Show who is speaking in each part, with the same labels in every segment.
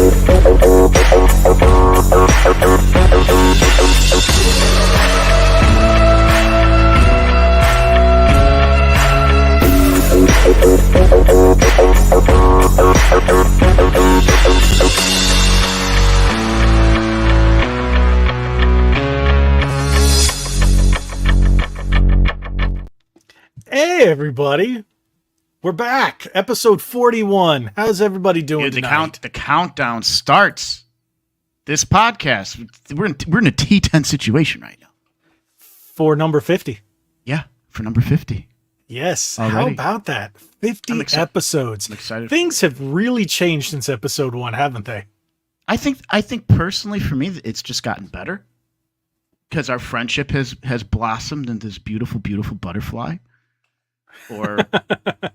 Speaker 1: Hey everybody, we're back. Episode 41. How's everybody doing tonight?
Speaker 2: The countdown starts. This podcast, we're in a T10 situation right now.
Speaker 1: For number 50.
Speaker 2: Yeah, for number 50.
Speaker 1: Yes.
Speaker 2: Already.
Speaker 1: How about that? 50 episodes.
Speaker 2: I'm excited.
Speaker 1: Things have really changed since episode 1, haven't they?
Speaker 2: I think personally for me, it's just gotten better because our friendship has blossomed into this beautiful, beautiful butterfly.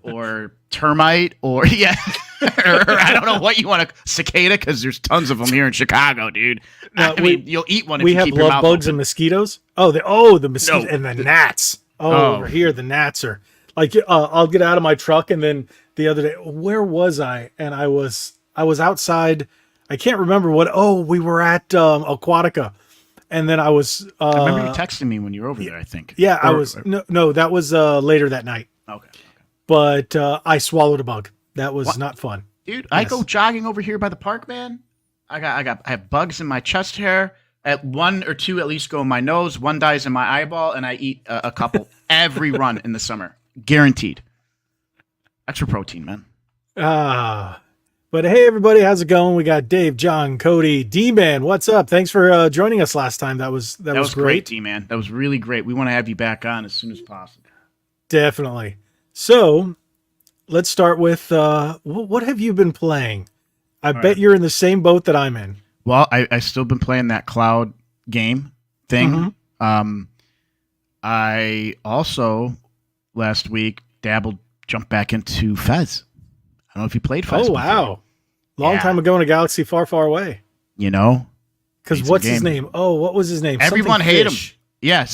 Speaker 2: Or termite, or yeah, or I don't know what you want to cicada, because there's tons of them here in Chicago, dude.
Speaker 1: No,
Speaker 2: I mean, you'll eat one if
Speaker 1: we
Speaker 2: you
Speaker 1: have
Speaker 2: keep your
Speaker 1: love
Speaker 2: mouth
Speaker 1: bugs
Speaker 2: open.
Speaker 1: and mosquitoes. The mosquitoes
Speaker 2: No.
Speaker 1: and the gnats. Over here the gnats are like I'll get out of my truck, and then the other day, where was I? And I was outside. I can't remember what. We were at Aquatica. And then I was.
Speaker 2: I remember you texting me when you were over there, I think.
Speaker 1: Yeah, I was. No, that was later that night.
Speaker 2: Okay.
Speaker 1: But I swallowed a bug. That was not fun.
Speaker 2: Dude,
Speaker 1: Yes.
Speaker 2: I go jogging over here by the park, man. I have bugs in my chest hair. At one or two at least go in my nose. One dies in my eyeball, and I eat a couple every run in the summer. Guaranteed. Extra protein, man.
Speaker 1: But hey, everybody, how's it going? We got Dave, John, Cody, D-Man. What's up? Thanks for joining us last time. That was
Speaker 2: great, D-Man. That was really great. We want to have you back on as soon as possible.
Speaker 1: Definitely. So let's start with what have you been playing? I bet you're in the same boat that I'm in.
Speaker 2: Well, I still been playing that cloud game thing.
Speaker 1: Mm-hmm.
Speaker 2: I also last week jumped back into Fez. I don't know if you played Fez.
Speaker 1: Oh, wow.
Speaker 2: Before.
Speaker 1: Long time ago in a galaxy far, far away.
Speaker 2: You know?
Speaker 1: Because what's his name? Oh, what was his name?
Speaker 2: Everyone hated him. Yeah,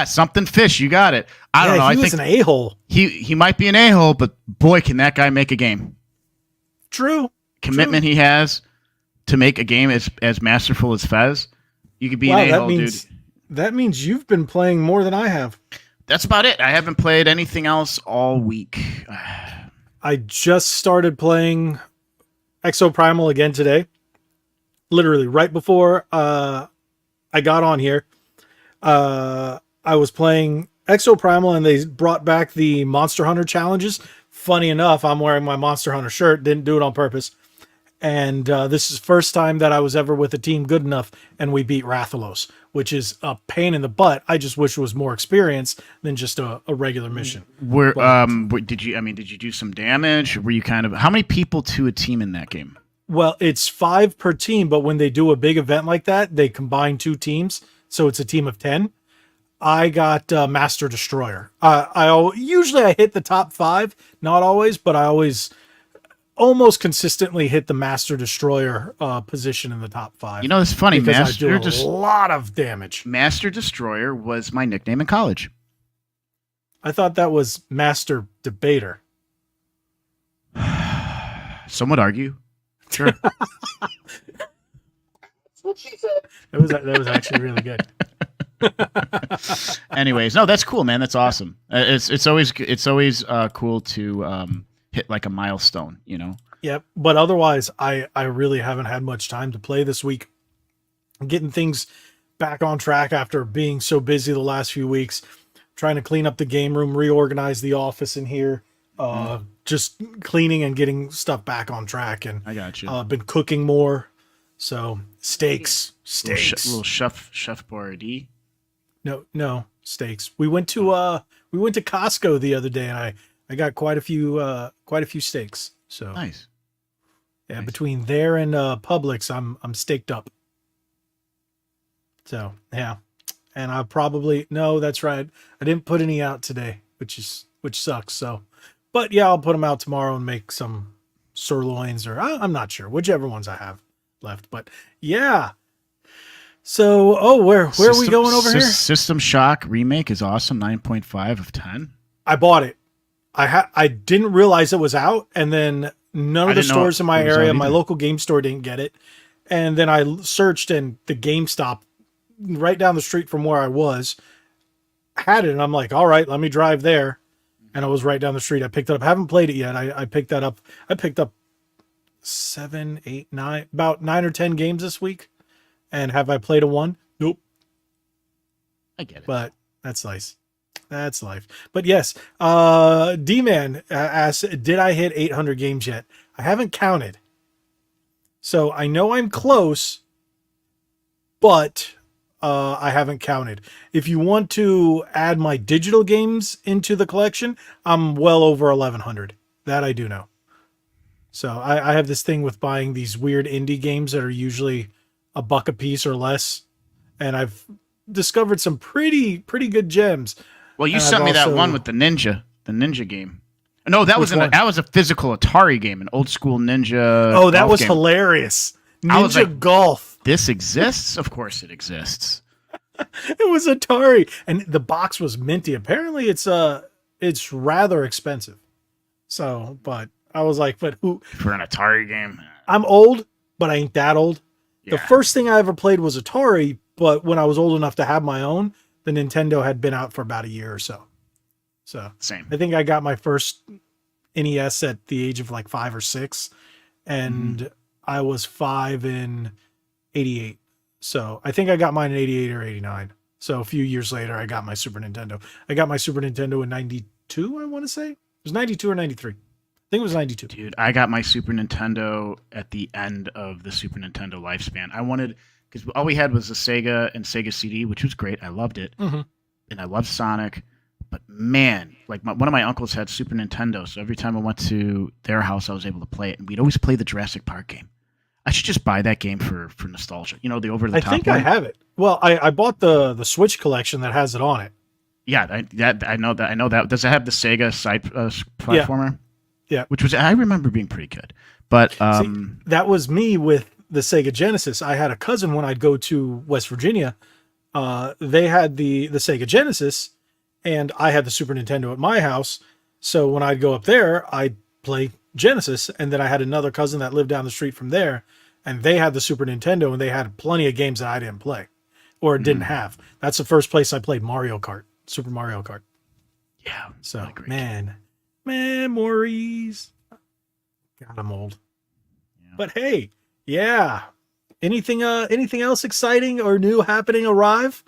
Speaker 2: something fish. You got it. I don't know.
Speaker 1: He was an a-hole.
Speaker 2: He might be an a-hole, but boy, can that guy make a game.
Speaker 1: True.
Speaker 2: Commitment he has to make a game as masterful as Fez. You could be an a-hole, dude.
Speaker 1: That means you've been playing more than I have.
Speaker 2: That's about it. I haven't played anything else all week.
Speaker 1: I just started playing Exoprimal again today. Literally right before I got on here. I was playing Exoprimal and they brought back the Monster Hunter challenges. Funny enough, I'm wearing my Monster Hunter shirt. Didn't do it on purpose. And this is the first time that I was ever with a team good enough and we beat Rathalos, which is a pain in the butt. I just wish it was more experience than just a regular mission.
Speaker 2: Did you do some damage? Were you how many people to a team in that game?
Speaker 1: Well, it's 5 per team, but when they do a big event like that, they combine 2 teams. So it's a team of 10. I got Master Destroyer. Usually I hit the top 5, not always, but I always almost consistently hit the Master Destroyer position in the top 5.
Speaker 2: You know, it's funny.
Speaker 1: Master I do a lot of damage.
Speaker 2: Master Destroyer was my nickname in college.
Speaker 1: I thought that was Master Debater.
Speaker 2: Some would argue. Sure.
Speaker 1: That's what she said. That was actually really good.
Speaker 2: Anyways, no, that's cool, man. That's awesome. It's always cool to hit like a milestone, you know.
Speaker 1: Yep, but otherwise, I really haven't had much time to play this week. I'm getting things back on track after being so busy the last few weeks. Trying to clean up the game room, reorganize the office in here, just cleaning and getting stuff back on track. And
Speaker 2: I got you.
Speaker 1: Been cooking more, so steaks.
Speaker 2: Little chef Boyardee.
Speaker 1: No steaks. We went to Costco the other day, and I got quite a few steaks. So
Speaker 2: nice.
Speaker 1: Yeah,
Speaker 2: nice.
Speaker 1: Between there and Publix, I'm staked up. So yeah, and that's right. I didn't put any out today, which sucks. So, but yeah, I'll put them out tomorrow and make some sirloins, or I'm not sure, whichever ones I have left. But yeah. So, where are we going over here?
Speaker 2: System Shock remake is awesome. 9.5 of 10.
Speaker 1: I bought it. I didn't realize it was out, and then None of the stores in my area, my local game store didn't get it. And then I searched, and the GameStop right down the street from where I was had it. And I'm like, all right, let me drive there. And I was right down the street. I picked it up. I haven't played it yet. I picked that up. I picked up 7, 8, 9, about 9 or 10 games this week. And have I played a one? Nope.
Speaker 2: I get it.
Speaker 1: But that's nice. That's life. But yes, D-Man asked, did I hit 800 games yet? I haven't counted. So I know I'm close, but I haven't counted. If you want to add my digital games into the collection, I'm well over 1,100. That I do know. So I have this thing with buying these weird indie games that are usually $1 a piece or less. And I've discovered some pretty good gems.
Speaker 2: Well, you sent me that one with the ninja game. No, that was a physical Atari game, an old school ninja.
Speaker 1: Oh, that was hilarious. Ninja Golf.
Speaker 2: This exists? Of course it exists.
Speaker 1: It was Atari, and the box was minty. Apparently it's rather expensive. So, but I was like, but who
Speaker 2: for an Atari game?
Speaker 1: I'm old, but I ain't that old.
Speaker 2: Yeah.
Speaker 1: The first thing I ever played was Atari, but when I was old enough to have my own, the Nintendo had been out for about a year or so. So
Speaker 2: same.
Speaker 1: I think I got my first NES at the age of like 5 or 6, and I was 5 in 88. So I think I got mine in 88 or 89. So a few years later, I got my Super Nintendo. I got my Super Nintendo in 92, I want to say. It was 92 or 93. I think it was 92.
Speaker 2: Dude, I got my Super Nintendo at the end of the Super Nintendo lifespan. I wanted, because all we had was the Sega and Sega CD, which was great. I loved it.
Speaker 1: Mm-hmm.
Speaker 2: And I loved Sonic. But man, like one of my uncles had Super Nintendo, so every time I went to their house, I was able to play it. And we'd always play the Jurassic Park game. I should just buy that game for nostalgia. You know, the over-the-top
Speaker 1: I think
Speaker 2: one.
Speaker 1: I have it. Well, I bought the Switch collection that has it on it.
Speaker 2: Yeah, I know that. I know that. Does it have the Sega side platformer?
Speaker 1: Yeah.
Speaker 2: Which was, I remember being pretty good. But
Speaker 1: See, that was me with the Sega Genesis. I had a cousin when I'd go to West Virginia. They had the Sega Genesis, and I had the Super Nintendo at my house. So when I'd go up there, I'd play Genesis, and then I had another cousin that lived down the street from there, and they had the Super Nintendo, and they had plenty of games that I didn't play or didn't have. That's the first place I played Mario Kart, Super Mario Kart.
Speaker 2: Yeah.
Speaker 1: So man, memories. God, I'm old. Yeah. But hey, yeah. Anything else exciting or new happening arrive?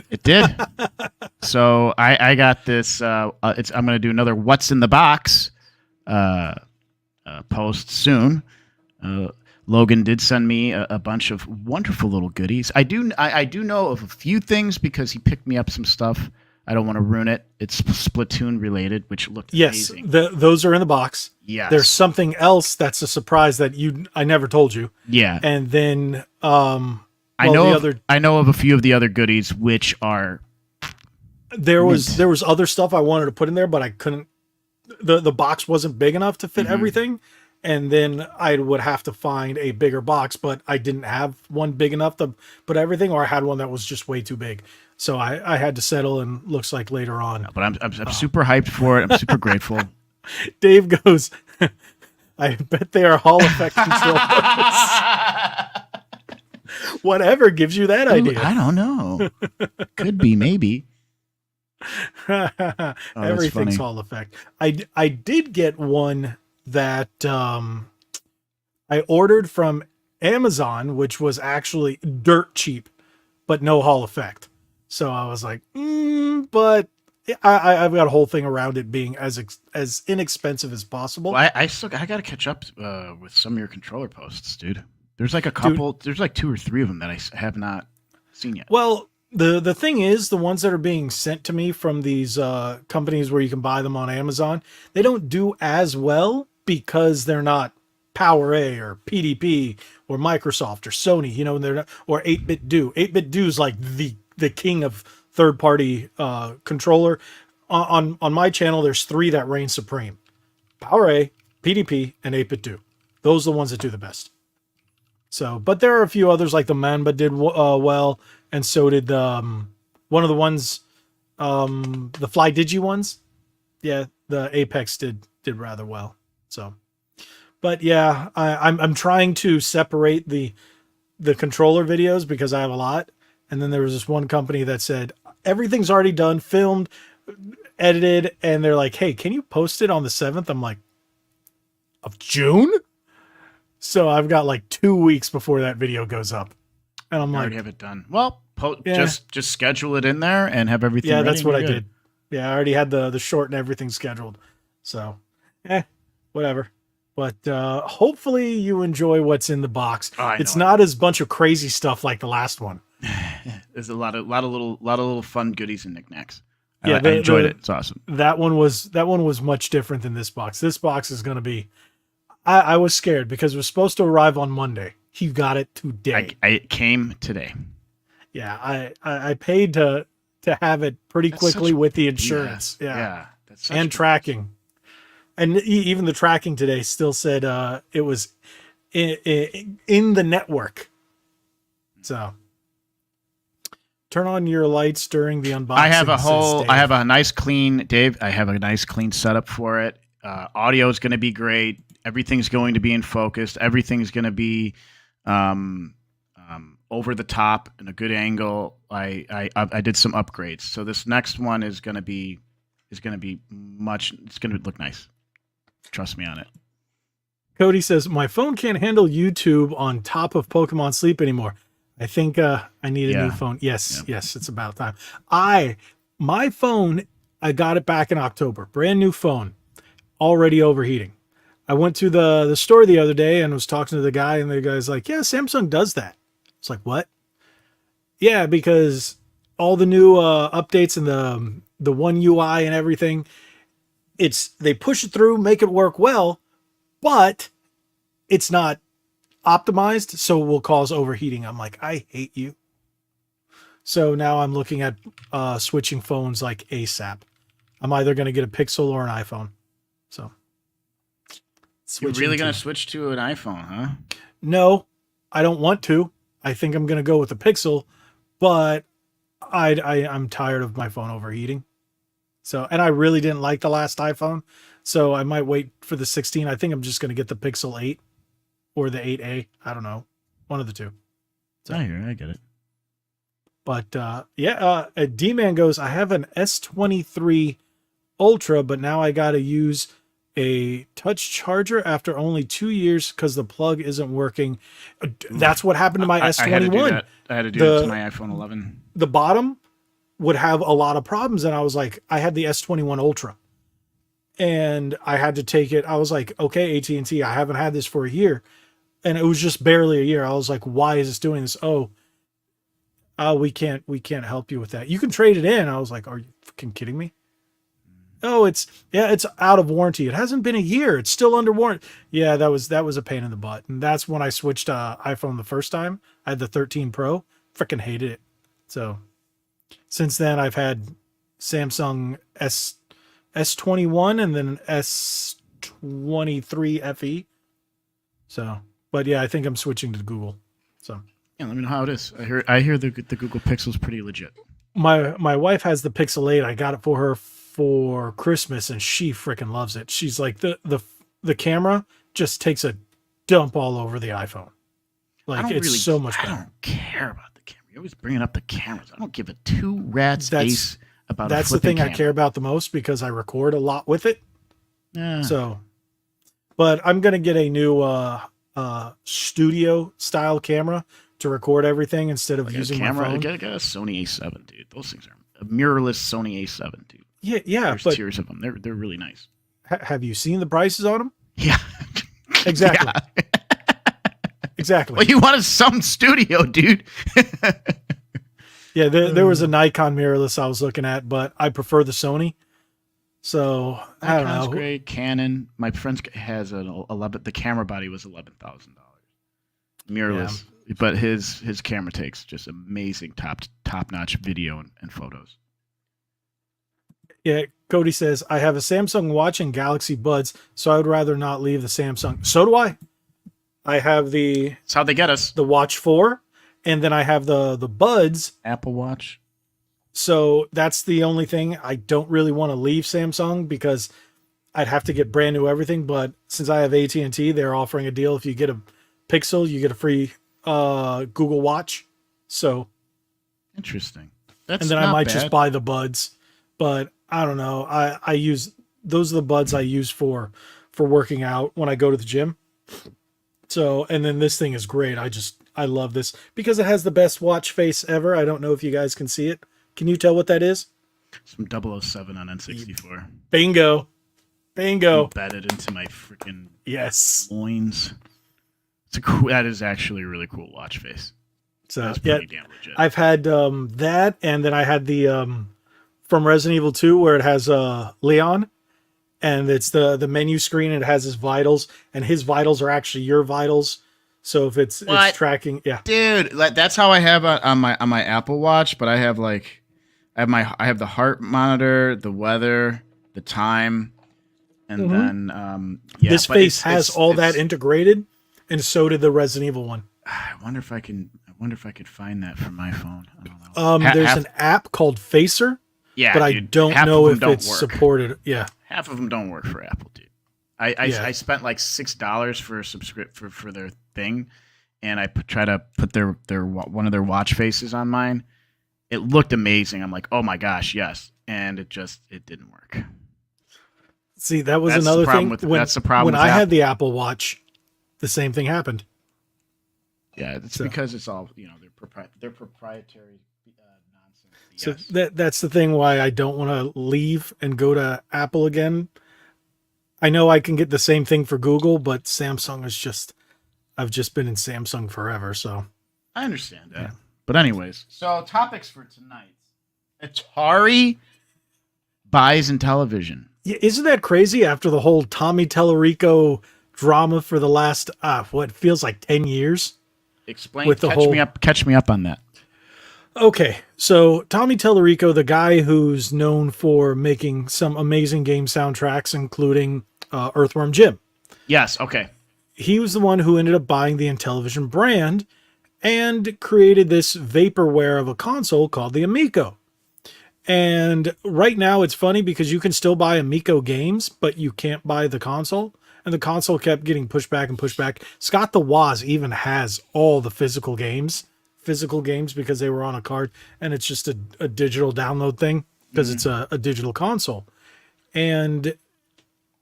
Speaker 2: It did. So I got this. I'm going to do another "What's in the Box" post soon. Logan did send me a bunch of wonderful little goodies. I do know of a few things because he picked me up some stuff. I don't want to ruin it. It's Splatoon related, which looked amazing.
Speaker 1: Yes, those are in the box.
Speaker 2: Yes.
Speaker 1: There's something else that's a surprise that I never told you.
Speaker 2: Yeah.
Speaker 1: And then
Speaker 2: I know of a few of the other goodies, which are
Speaker 1: there was other stuff I wanted to put in there, but I couldn't. The box wasn't big enough to fit everything, and then I would have to find a bigger box. But I didn't have one big enough to put everything, or I had one that was just way too big. So I had to settle, and looks like later on.
Speaker 2: But I'm super hyped for it. I'm super grateful.
Speaker 1: Dave goes, I bet they are Hall effect controllers. Whatever gives you that idea.
Speaker 2: I don't know. Could be, maybe.
Speaker 1: Everything's Hall effect. I did get one that I ordered from Amazon, which was actually dirt cheap, but no Hall effect. So I was like, but I've got a whole thing around it being as inexpensive as possible.
Speaker 2: Well, I got to catch up with some of your controller posts, dude. There's like a couple. There's like 2 or 3 of them that I have not seen yet.
Speaker 1: Well, the thing is, the ones that are being sent to me from these companies where you can buy them on Amazon, they don't do as well because they're not PowerA or PDP or Microsoft or Sony. You know, they're not, or 8BitDo. 8BitDo is like the king of third-party controller. On my channel, there's 3 that reign supreme: PowerA, PDP, and 8BitDo. Those are the ones that do the best. So, but there are a few others, like the Mamba did well, and so did one of the ones, the Fly Digi ones. Yeah, the Apex did rather well. So, but yeah, I'm trying to separate the controller videos because I have a lot. And then there was this one company that said everything's already done, filmed, edited, and they're like, "Hey, can you post it on the 7th?" I'm like, "Of June?" So I've got like 2 weeks before that video goes up, and I'm
Speaker 2: I
Speaker 1: like,
Speaker 2: already have it done. Well,
Speaker 1: Yeah.
Speaker 2: just schedule it in there and have everything.
Speaker 1: "Yeah,
Speaker 2: ready
Speaker 1: that's
Speaker 2: and
Speaker 1: what
Speaker 2: you're
Speaker 1: I
Speaker 2: good.
Speaker 1: did. Yeah, I already had the short and everything scheduled. So, whatever." But hopefully you enjoy what's in the box.
Speaker 2: Oh, I
Speaker 1: It's
Speaker 2: know.
Speaker 1: not as bunch of crazy stuff like the last one.
Speaker 2: There's a lot of little fun goodies and knickknacks.
Speaker 1: Yeah,
Speaker 2: I enjoyed it. It's awesome.
Speaker 1: That one was much different than this box. This box is going to be. I was scared because it was supposed to arrive on Monday. He got it today.
Speaker 2: It came today.
Speaker 1: Yeah, I paid to have it pretty quickly with the insurance. Yeah.
Speaker 2: That's
Speaker 1: And tracking. And even the tracking today still said it was in the network. So turn on your lights during the unboxing.
Speaker 2: I have a nice clean, Dave. I have a nice clean setup for it. Audio is going to be great. Everything's going to be in focus. Everything's going to be over the top in a good angle. I did some upgrades, so this next one is going to be much. It's going to look nice. Trust me on it.
Speaker 1: Cody says, my phone can't handle YouTube on top of Pokemon Sleep anymore. I think I need a new phone. Yes, it's about time. My phone, I got it back in October. Brand new phone, already overheating. I went to the store the other day and was talking to the guy, and the guy's like, yeah, Samsung does that. It's like, what? Yeah, because all the new updates and the One UI and everything, they push it through, make it work well, but it's not optimized, so it will cause overheating. I'm like, I hate you. So now I'm looking at switching phones like ASAP. I'm either going to get a Pixel or an iPhone. So
Speaker 2: you're really going to switch to an iPhone, huh?
Speaker 1: No, I don't want to. I think I'm going to go with the Pixel, but I'm tired of my phone overheating. So, and I really didn't like the last iPhone, so I might wait for the 16. I think I'm just going to get the Pixel 8 or the 8A. I don't know. One of the two. So,
Speaker 2: I get it.
Speaker 1: But D-Man goes, I have an S23 Ultra, but now I got to use a touch charger after only 2 years because the plug isn't working. That's what happened to my S21.
Speaker 2: I had to do that to my iPhone 11.
Speaker 1: The bottom would have a lot of problems, and I was like, I had the S21 Ultra, and I had to take it. I was like, okay, AT&T, I haven't had this for a year, and it was just barely a year. I was like, why is this doing this? We can't help you with that. You can trade it in. I was like, are you fucking kidding me? Oh, it's out of warranty. It hasn't been a year. It's still under warranty. Yeah, that was a pain in the butt. And that's when I switched to iPhone the first time. I had the 13 Pro. Freaking hated it. So since then I've had Samsung S21 and then S23 FE. So, but yeah, I think I'm switching to Google. So
Speaker 2: yeah, let me know how it is. I hear the Google Pixel's pretty legit.
Speaker 1: My wife has the Pixel 8. I got it for her for Christmas, and she freaking loves it. She's like, the camera just takes a dump all over the iPhone. Like, it's so much better.
Speaker 2: I don't care about the camera. You're always bringing up the cameras. I don't give a two rat's ace about
Speaker 1: that's the thing camera. I care about the most because I record a lot with it.
Speaker 2: Yeah.
Speaker 1: So, but I'm gonna get a new studio style camera to record everything instead of using my phone.
Speaker 2: Get a Sony A7, dude. Those things are a mirrorless Sony A7, dude.
Speaker 1: Yeah.
Speaker 2: There's tiers of them. They're really nice.
Speaker 1: Have you seen the prices on them?
Speaker 2: Yeah.
Speaker 1: Exactly.
Speaker 2: Yeah.
Speaker 1: Exactly.
Speaker 2: Well, you wanted some studio, dude.
Speaker 1: Yeah, there was a Nikon mirrorless I was looking at, but I prefer the Sony. So I don't know.
Speaker 2: Great. Canon. My friend has an 11. The camera body was $11,000. Mirrorless, but his camera takes just amazing top notch video and photos.
Speaker 1: Yeah, Cody says I have a Samsung Watch and Galaxy Buds, so I would rather not leave the Samsung. So do I. I have
Speaker 2: That's how they get us.
Speaker 1: The Watch 4, and then I have the Buds.
Speaker 2: Apple Watch.
Speaker 1: So that's the only thing. I don't really want to leave Samsung because I'd have to get brand new everything. But since I have AT&T, they're offering a deal. If you get a Pixel, you get a free Google Watch. So
Speaker 2: Interesting.
Speaker 1: and then I might just buy the buds. But I don't know. I use those are the buds I use for working out when I go to the gym. So, and then this thing is great. I love this because it has the best watch face ever. I don't know if you guys can see it. Can you tell what that is?
Speaker 2: Some 007 on N64.
Speaker 1: Bingo.
Speaker 2: Embedded into my freaking loins. That is actually a really cool watch face.
Speaker 1: So
Speaker 2: that's pretty damn legit.
Speaker 1: I've had that, and then I had the from Resident Evil 2 where it has Leon, and it's the menu screen, and it has his vitals, and his vitals are actually your vitals. So if it's tracking,
Speaker 2: dude, that's how I have on my Apple Watch. But I have I have the heart monitor, the weather, the time, and then
Speaker 1: this face has all that integrated, and so did the Resident Evil one.
Speaker 2: I wonder if I could find that from my phone. I don't
Speaker 1: know. There's an app called Facer.
Speaker 2: Yeah,
Speaker 1: but
Speaker 2: dude,
Speaker 1: I don't know if it's supported. Yeah,
Speaker 2: half of them don't work for Apple, dude. I spent like $6 for a subscription for their thing, and I try to put their one of their watch faces on mine. It looked amazing. I'm like, oh my gosh, yes, and it didn't work.
Speaker 1: See, that's another thing.
Speaker 2: That's the problem.
Speaker 1: When I had the Apple Watch, the same thing happened.
Speaker 2: Yeah, it's because it's all their proprietary nonsense.
Speaker 1: So that's the thing why I don't want to leave and go to Apple again. I know I can get the same thing for Google, but Samsung is I've just been in Samsung forever. So
Speaker 2: I understand that. Yeah. But anyways, so topics for tonight: Atari buys Intellivision.
Speaker 1: Yeah, isn't that crazy? After the whole Tommy Tallarico drama for the last what feels like 10 years.
Speaker 2: Explain. Catch me up on that.
Speaker 1: Okay, so Tommy Tallarico, the guy who's known for making some amazing game soundtracks, including Earthworm Jim.
Speaker 2: Yes. Okay.
Speaker 1: He was the one who ended up buying the Intellivision brand and created this vaporware of a console called the Amico. And right now it's funny because you can still buy Amico games, but you can't buy the console. And the console kept getting pushed back and pushed back. Scott the Woz even has all the physical games because they were on a card, and it's just a digital download thing because it's a digital console. And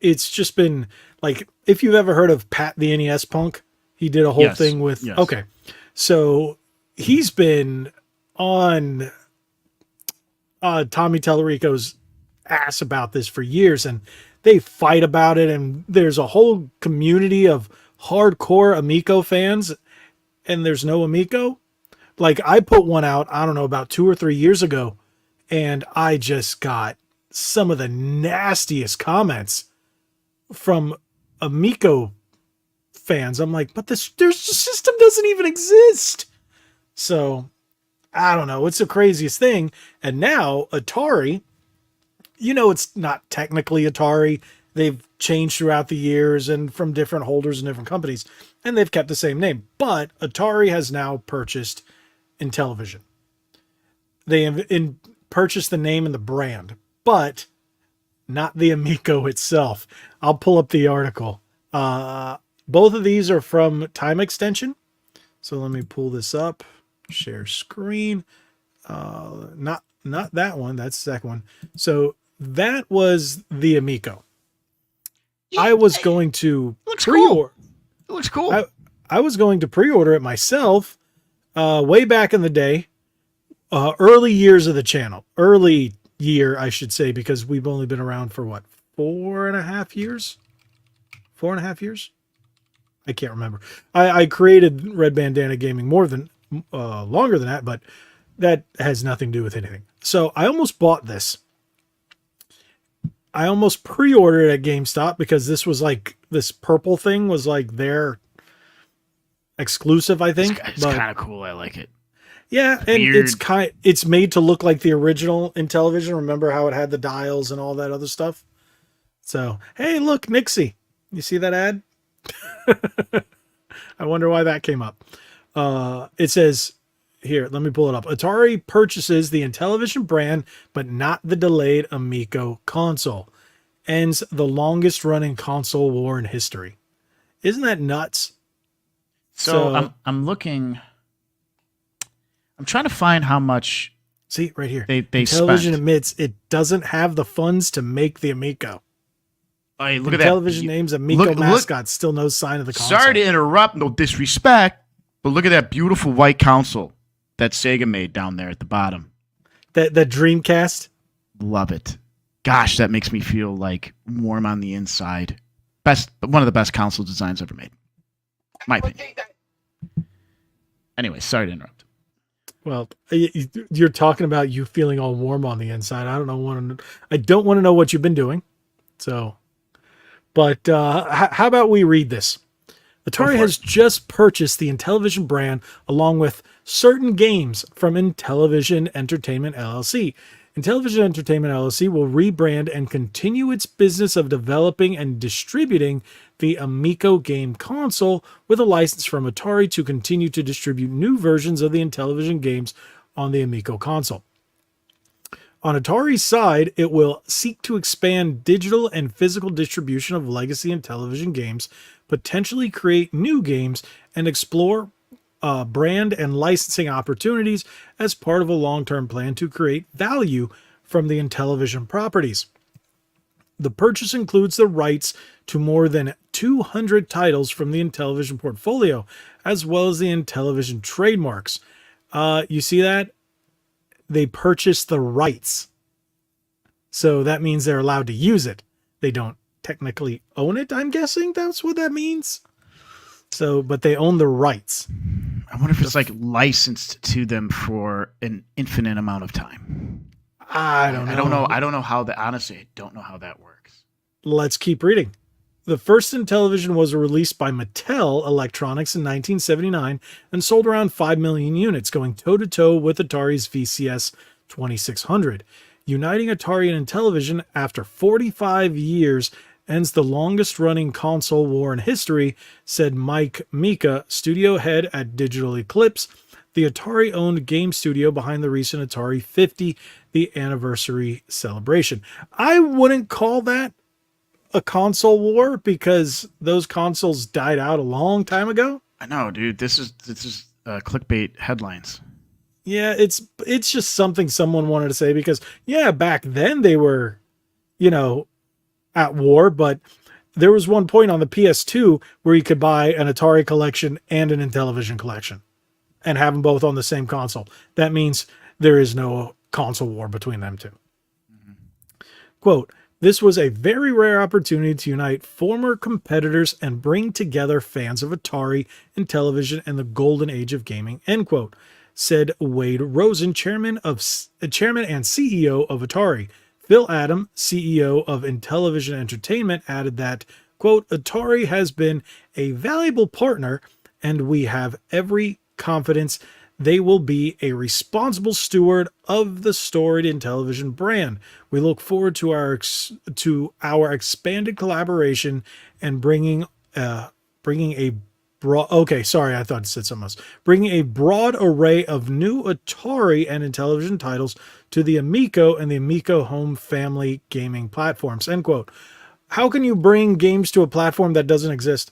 Speaker 1: it's just been like, if you've ever heard of Pat the NES Punk, he did a whole thing with, okay. So he's been on Tommy Tallarico's ass about this for years, and they fight about it, and there's a whole community of hardcore Amico fans, and there's no Amico. Like, I put one out, I don't know, about 2 or 3 years ago, and I just got some of the nastiest comments from Amico fans. I'm like, but the system doesn't even exist. So, I don't know. It's the craziest thing. And now, Atari, it's not technically Atari. They've changed throughout the years and from different holders and different companies, and they've kept the same name. But Atari has now purchased Intellivision. They have purchased the name and the brand, but not the Amico itself. I'll pull up the article. Both of these are from Time Extension. So let me pull this up. Share screen. Not that one. That's the second one. So that was the Amico. I was going to pre-order.
Speaker 2: It looks cool.
Speaker 1: I was going to pre-order it myself way back in the day. Early years of the channel. Early year, I should say, because we've only been around for what? 4.5 years? 4.5 years? I can't remember. I created Red Bandana Gaming longer than that, but that has nothing to do with anything. So I almost bought this. I almost pre-ordered it at GameStop because this purple thing was like their exclusive, I think.
Speaker 2: It's kind of cool. I like it.
Speaker 1: Yeah, and it's made to look like the original Intellivision. Remember how it had the dials and all that other stuff? So, hey, look, Nixie. You see that ad? I wonder why that came up. It says, here, let me pull it up. Atari purchases the Intellivision brand, but not the delayed Amico console. Ends the longest running console war in history. Isn't that nuts?
Speaker 2: So I'm looking. I'm trying to find how much.
Speaker 1: See right here.
Speaker 2: They
Speaker 1: Intellivision
Speaker 2: spent.
Speaker 1: admits it doesn't have the funds to make the Amico.
Speaker 2: Hey, look at that.
Speaker 1: Intellivision names Amico mascot. Still no sign of the console.
Speaker 2: Sorry to interrupt. No disrespect, but look at that beautiful white console that Sega made down there at the bottom.
Speaker 1: That Dreamcast.
Speaker 2: Love it. Gosh, that makes me feel like warm on the inside. One of the best console designs ever made. My opinion. Anyway, sorry to interrupt.
Speaker 1: Well, you're talking about you feeling all warm on the inside. I don't want to know what you've been doing. So, but how about we read this? Atari has just purchased the Intellivision brand along with certain games from Intellivision Entertainment LLC. Intellivision Entertainment LLC will rebrand and continue its business of developing and distributing the Amico game console with a license from Atari to continue to distribute new versions of the Intellivision games on the Amico console. On Atari's side, it will seek to expand digital and physical distribution of legacy Intellivision games, potentially create new games, and explore brand and licensing opportunities as part of a long-term plan to create value from the Intellivision properties. The purchase includes the rights to more than 200 titles from the Intellivision portfolio, as well as the Intellivision trademarks. You see that? They purchased the rights. So that means they're allowed to use it. They don't technically own it, I'm guessing that's what that means. So, but they own the rights.
Speaker 2: I wonder if it's like licensed to them for an infinite amount of time.
Speaker 1: I don't know.
Speaker 2: I don't know how that, honestly, I don't know how that works.
Speaker 1: Let's keep reading. The first Intellivision was released by Mattel Electronics in 1979 and sold around 5 million units, going toe-to-toe with Atari's VCS 2600. Uniting Atari and Intellivision after 45 years ends the longest-running console war in history, said Mike Mika, studio head at Digital Eclipse, the Atari-owned game studio behind the recent Atari 50, the anniversary celebration. I wouldn't call that a console war because those consoles died out a long time ago.
Speaker 2: I know, dude. This is clickbait headlines.
Speaker 1: Yeah, it's just something someone wanted to say because back then they were, at war, but there was one point on the PS2 where you could buy an Atari collection and an Intellivision collection and have them both on the same console. That means there is no console war between them two. Mm-hmm. Quote, this was a very rare opportunity to unite former competitors and bring together fans of Atari, Intellivision, and the golden age of gaming, end quote, said Wade Rosen, chairman and CEO of Atari. Phil Adam, CEO of Intellivision Entertainment, added that, quote, Atari has been a valuable partner, and we have every confidence they will be a responsible steward of the storied Intellivision brand. We look forward to our expanded collaboration and bringing a broad. Okay, sorry, I thought it said something else. Bringing a broad array of new Atari and Intellivision titles to the Amico and the Amico home family gaming platforms. End quote. How can you bring games to a platform that doesn't exist?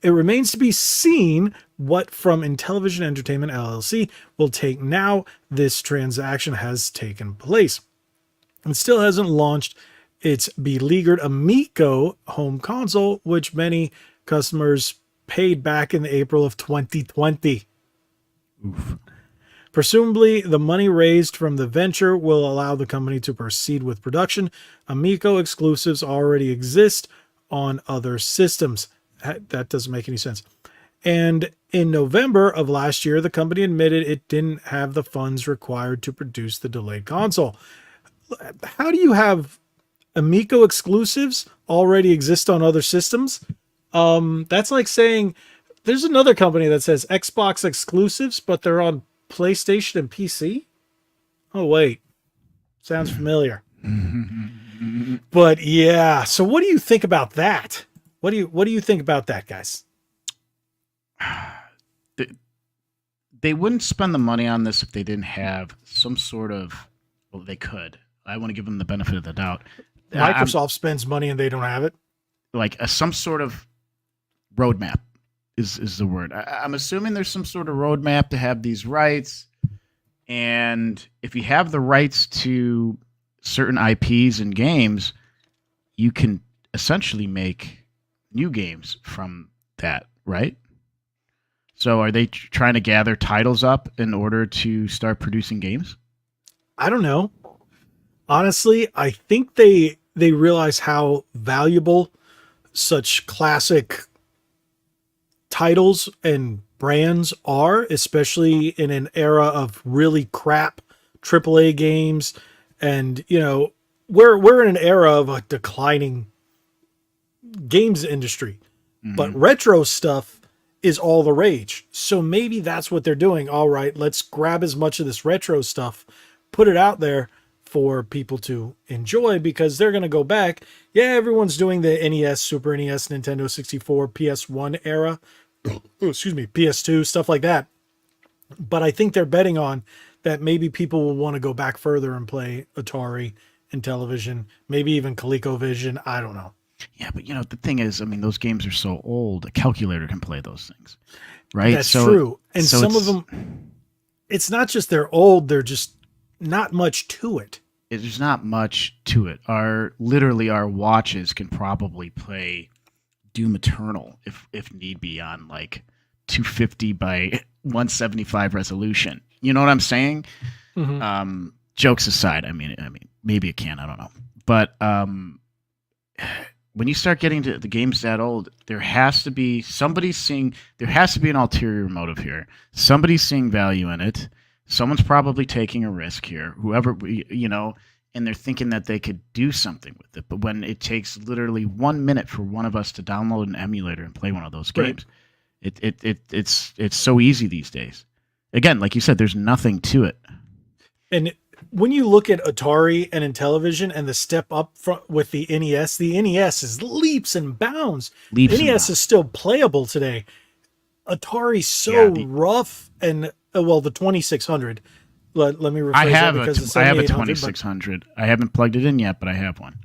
Speaker 1: It remains to be seen what from Intellivision Entertainment LLC will take now this transaction has taken place. It still hasn't launched its beleaguered Amico home console, which many customers paid back in April of 2020. Oof. Presumably, the money raised from the venture will allow the company to proceed with production. Amico exclusives already exist on other systems. That doesn't make any sense. And in November of last year, the company admitted it didn't have the funds required to produce the delayed console. How do you have Amico exclusives already exist on other systems? That's like saying there's another company that says Xbox exclusives, but they're on PlayStation and PC. Oh, wait. Sounds familiar. But yeah. So what do you think about that? What do you think about that, guys?
Speaker 2: they wouldn't spend the money on this if they didn't have some sort of. Well, they could. I want to give them the benefit of the doubt.
Speaker 1: Microsoft spends money and they don't have it.
Speaker 2: Like some sort of roadmap is the word. I'm assuming there's some sort of roadmap to have these rights. And if you have the rights to certain IPs and games, you can essentially make new games from that, right? So are they trying to gather titles up in order to start producing games?
Speaker 1: I don't know. Honestly, I think they realize how valuable such classic titles and brands are, especially in an era of really crap AAA games. And, we're in an era of a declining games industry, but retro stuff is all the rage. So maybe that's what they're doing. All right, let's grab as much of this retro stuff, put it out there for people to enjoy, because they're going to go back. Yeah, everyone's doing the NES, Super NES, Nintendo 64, PS1 era. Excuse me, PS2, stuff like that. But I think they're betting on that maybe people will want to go back further and play Atari, Intellivision, maybe even ColecoVision. I don't know.
Speaker 2: Yeah, but the thing is, I mean, those games are so old, a calculator can play those things, right?
Speaker 1: That's true. And some of them, it's not just they're old, they're just not much to it.
Speaker 2: There's not much to it. Our watches can probably play Doom Eternal if need be on like 250 by 175 resolution. You know what I'm saying?
Speaker 1: Mm-hmm.
Speaker 2: Jokes aside, I mean, maybe it can. I don't know, but when you start getting to the games that old, there has to be an ulterior motive here. Somebody's seeing value in it. Someone's probably taking a risk here. Whoever, and they're thinking that they could do something with it. But when it takes literally 1 minute for one of us to download an emulator and play one of those games, it's so easy these days. Again, like you said, there's nothing to it.
Speaker 1: And when you look at Atari and Intellivision and the step up with the NES is leaps and bounds. NES is still playable today. Atari's so rough, and the 2600. Let me rephrase that, because
Speaker 2: I have a 2600. I haven't plugged it in yet, but I have one.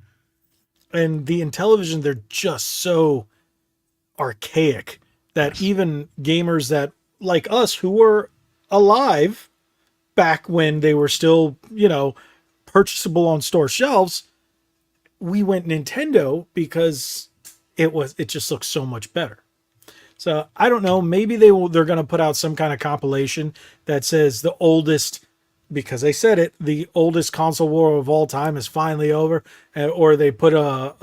Speaker 1: And the Intellivision, they're just so archaic that even gamers that like us, who were alive back when they were still, purchasable on store shelves, we went Nintendo because it just looks so much better. So I don't know. Maybe they're going to put out some kind of compilation that says the oldest, because they said it, the oldest console war of all time is finally over, or they put a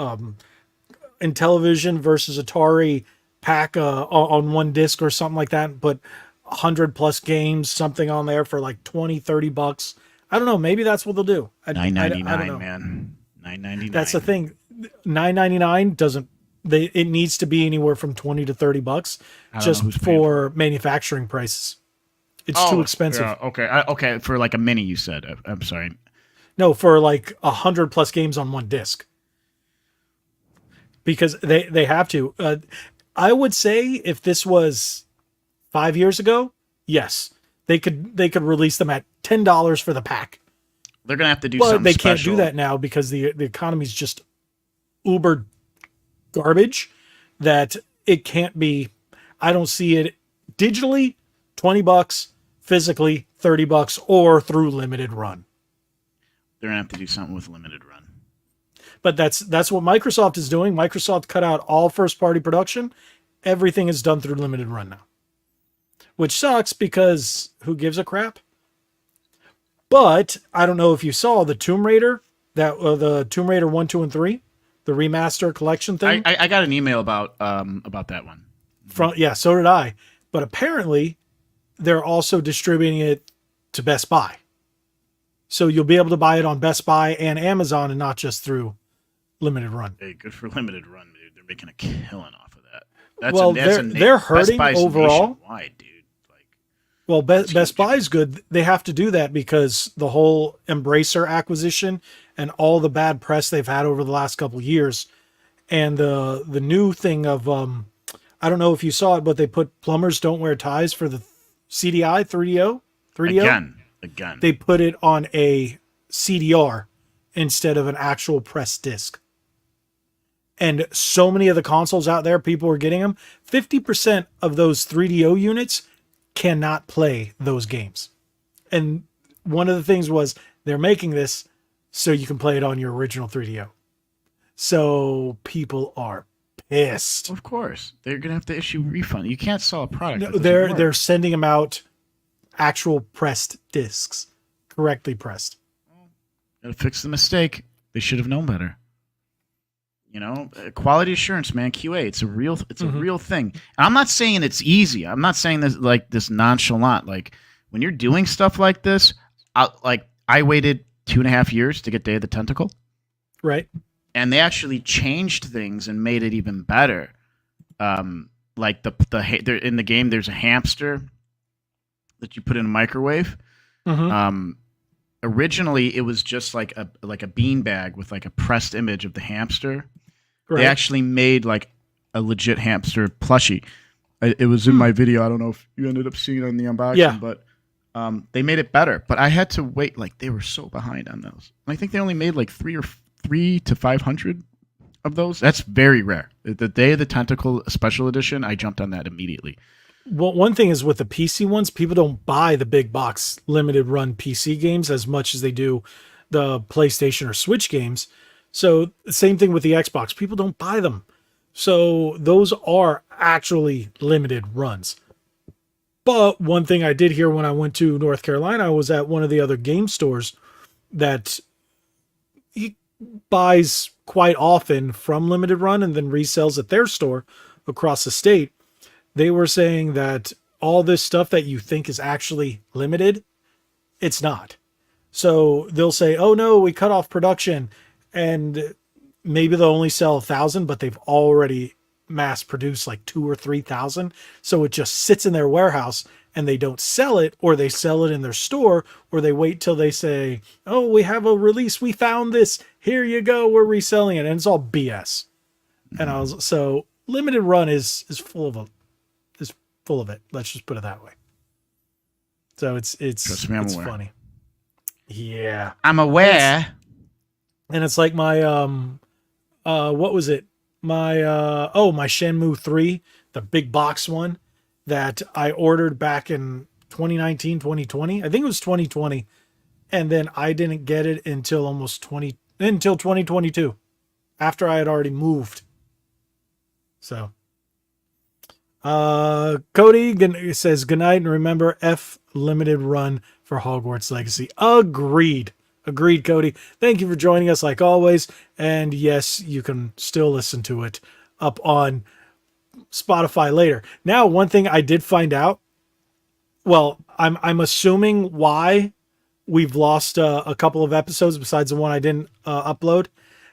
Speaker 1: Intellivision versus Atari pack on one disc or something like that, and put 100 plus games, something on there for like $20-$30. I don't know. Maybe that's what they'll do.
Speaker 2: $9.99, man. $9.99.
Speaker 1: That's the thing. $9.99 doesn't. It needs to be anywhere from $20 to $30 just for manufacturing prices. It's too expensive.
Speaker 2: Yeah, okay. For like a mini, you said. I'm sorry.
Speaker 1: No, for like 100 plus games on one disc, because they have to. I would say if this was 5 years ago, yes, they could release them at $10 for the pack.
Speaker 2: They're gonna have to do something
Speaker 1: but they
Speaker 2: special.
Speaker 1: can't do that now because the economy's just uber garbage that it can't be. I don't see it digitally $20, physically $30, or through limited run.
Speaker 2: They're gonna have to do something with limited run.
Speaker 1: But that's what Microsoft is doing. Microsoft cut out all first party production. Everything is done through limited run now, which sucks because who gives a crap? But I don't know if you saw the Tomb Raider, the Tomb Raider 1, 2, and 3, the remaster collection thing.
Speaker 2: I got an email about that one.
Speaker 1: So did I. But apparently, they're also distributing it to Best Buy. So you'll be able to buy it on Best Buy and Amazon, and not just through limited run.
Speaker 2: Hey, good for limited run, dude. They're making a killing off of that.
Speaker 1: They're hurting overall.
Speaker 2: Nationwide, dude.
Speaker 1: Well, Best Buy's good. They have to do that because the whole Embracer acquisition and all the bad press they've had over the last couple of years, and the new thing of I don't know if you saw it, but they put plumbers don't wear ties for the CDI, 3DO.
Speaker 2: Again.
Speaker 1: They put it on a CDR instead of an actual press disc. And so many of the consoles out there, people are getting them. 50% of those 3DO units cannot play those games. And one of the things was they're making this so you can play it on your original 3DO. So people are pissed.
Speaker 2: Of course. They're going to have to issue refund. You can't sell a product.
Speaker 1: No, they're sending them out actual pressed discs, correctly pressed.
Speaker 2: Gotta fix the mistake. They should have known better. You know, quality assurance, man. QA, it's a real thing. And I'm not saying it's easy. I'm not saying this like this nonchalant. Like when you're doing stuff like this, I waited 2.5 years to get Day of the Tentacle,
Speaker 1: right?
Speaker 2: And they actually changed things and made it even better. Like in the game, there's a hamster that you put in a microwave. Originally, it was just like a beanbag with like a pressed image of the hamster. Right. They actually made like a legit hamster plushie. It was in my video. I don't know if you ended up seeing it on the unboxing, but they made it better. But I had to wait. Like they were so behind on those. I think they only made like 3 to 500 of those. That's very rare. The Day of the Tentacle Special Edition, I jumped on that immediately.
Speaker 1: Well, one thing is with the PC ones, people don't buy the big box limited run PC games as much as they do the PlayStation or Switch games. So the same thing with the Xbox. People don't buy them. So those are actually limited runs. But one thing I did hear when I went to North Carolina, I was at one of the other game stores that he buys quite often from limited run and then resells at their store across the state. They were saying that all this stuff that you think is actually limited, it's not. So they'll say, oh no, we cut off production, and maybe they'll only sell 1,000, but they've already mass produced like 2,000 or 3,000. So it just sits in their warehouse and they don't sell it, or they sell it in their store, or they wait till they say, oh, we have a release. We found this. Here you go. We're reselling it. And it's all BS. And so limited run is full of it. Let's just put it that way. So it's funny. Yeah.
Speaker 2: I'm aware.
Speaker 1: And it's like my, what was it? My Shenmue 3, the big box one that I ordered back in 2019, 2020. I think it was 2020. And then I didn't get it until until 2022, after I had already moved. So, Cody says, good night, and remember F limited run for Hogwarts Legacy. Agreed, Cody. Thank you for joining us like always. And yes, you can still listen to it up on Spotify later. Now, one thing I did find out, well, I'm assuming why we've lost a couple of episodes besides the one I didn't upload.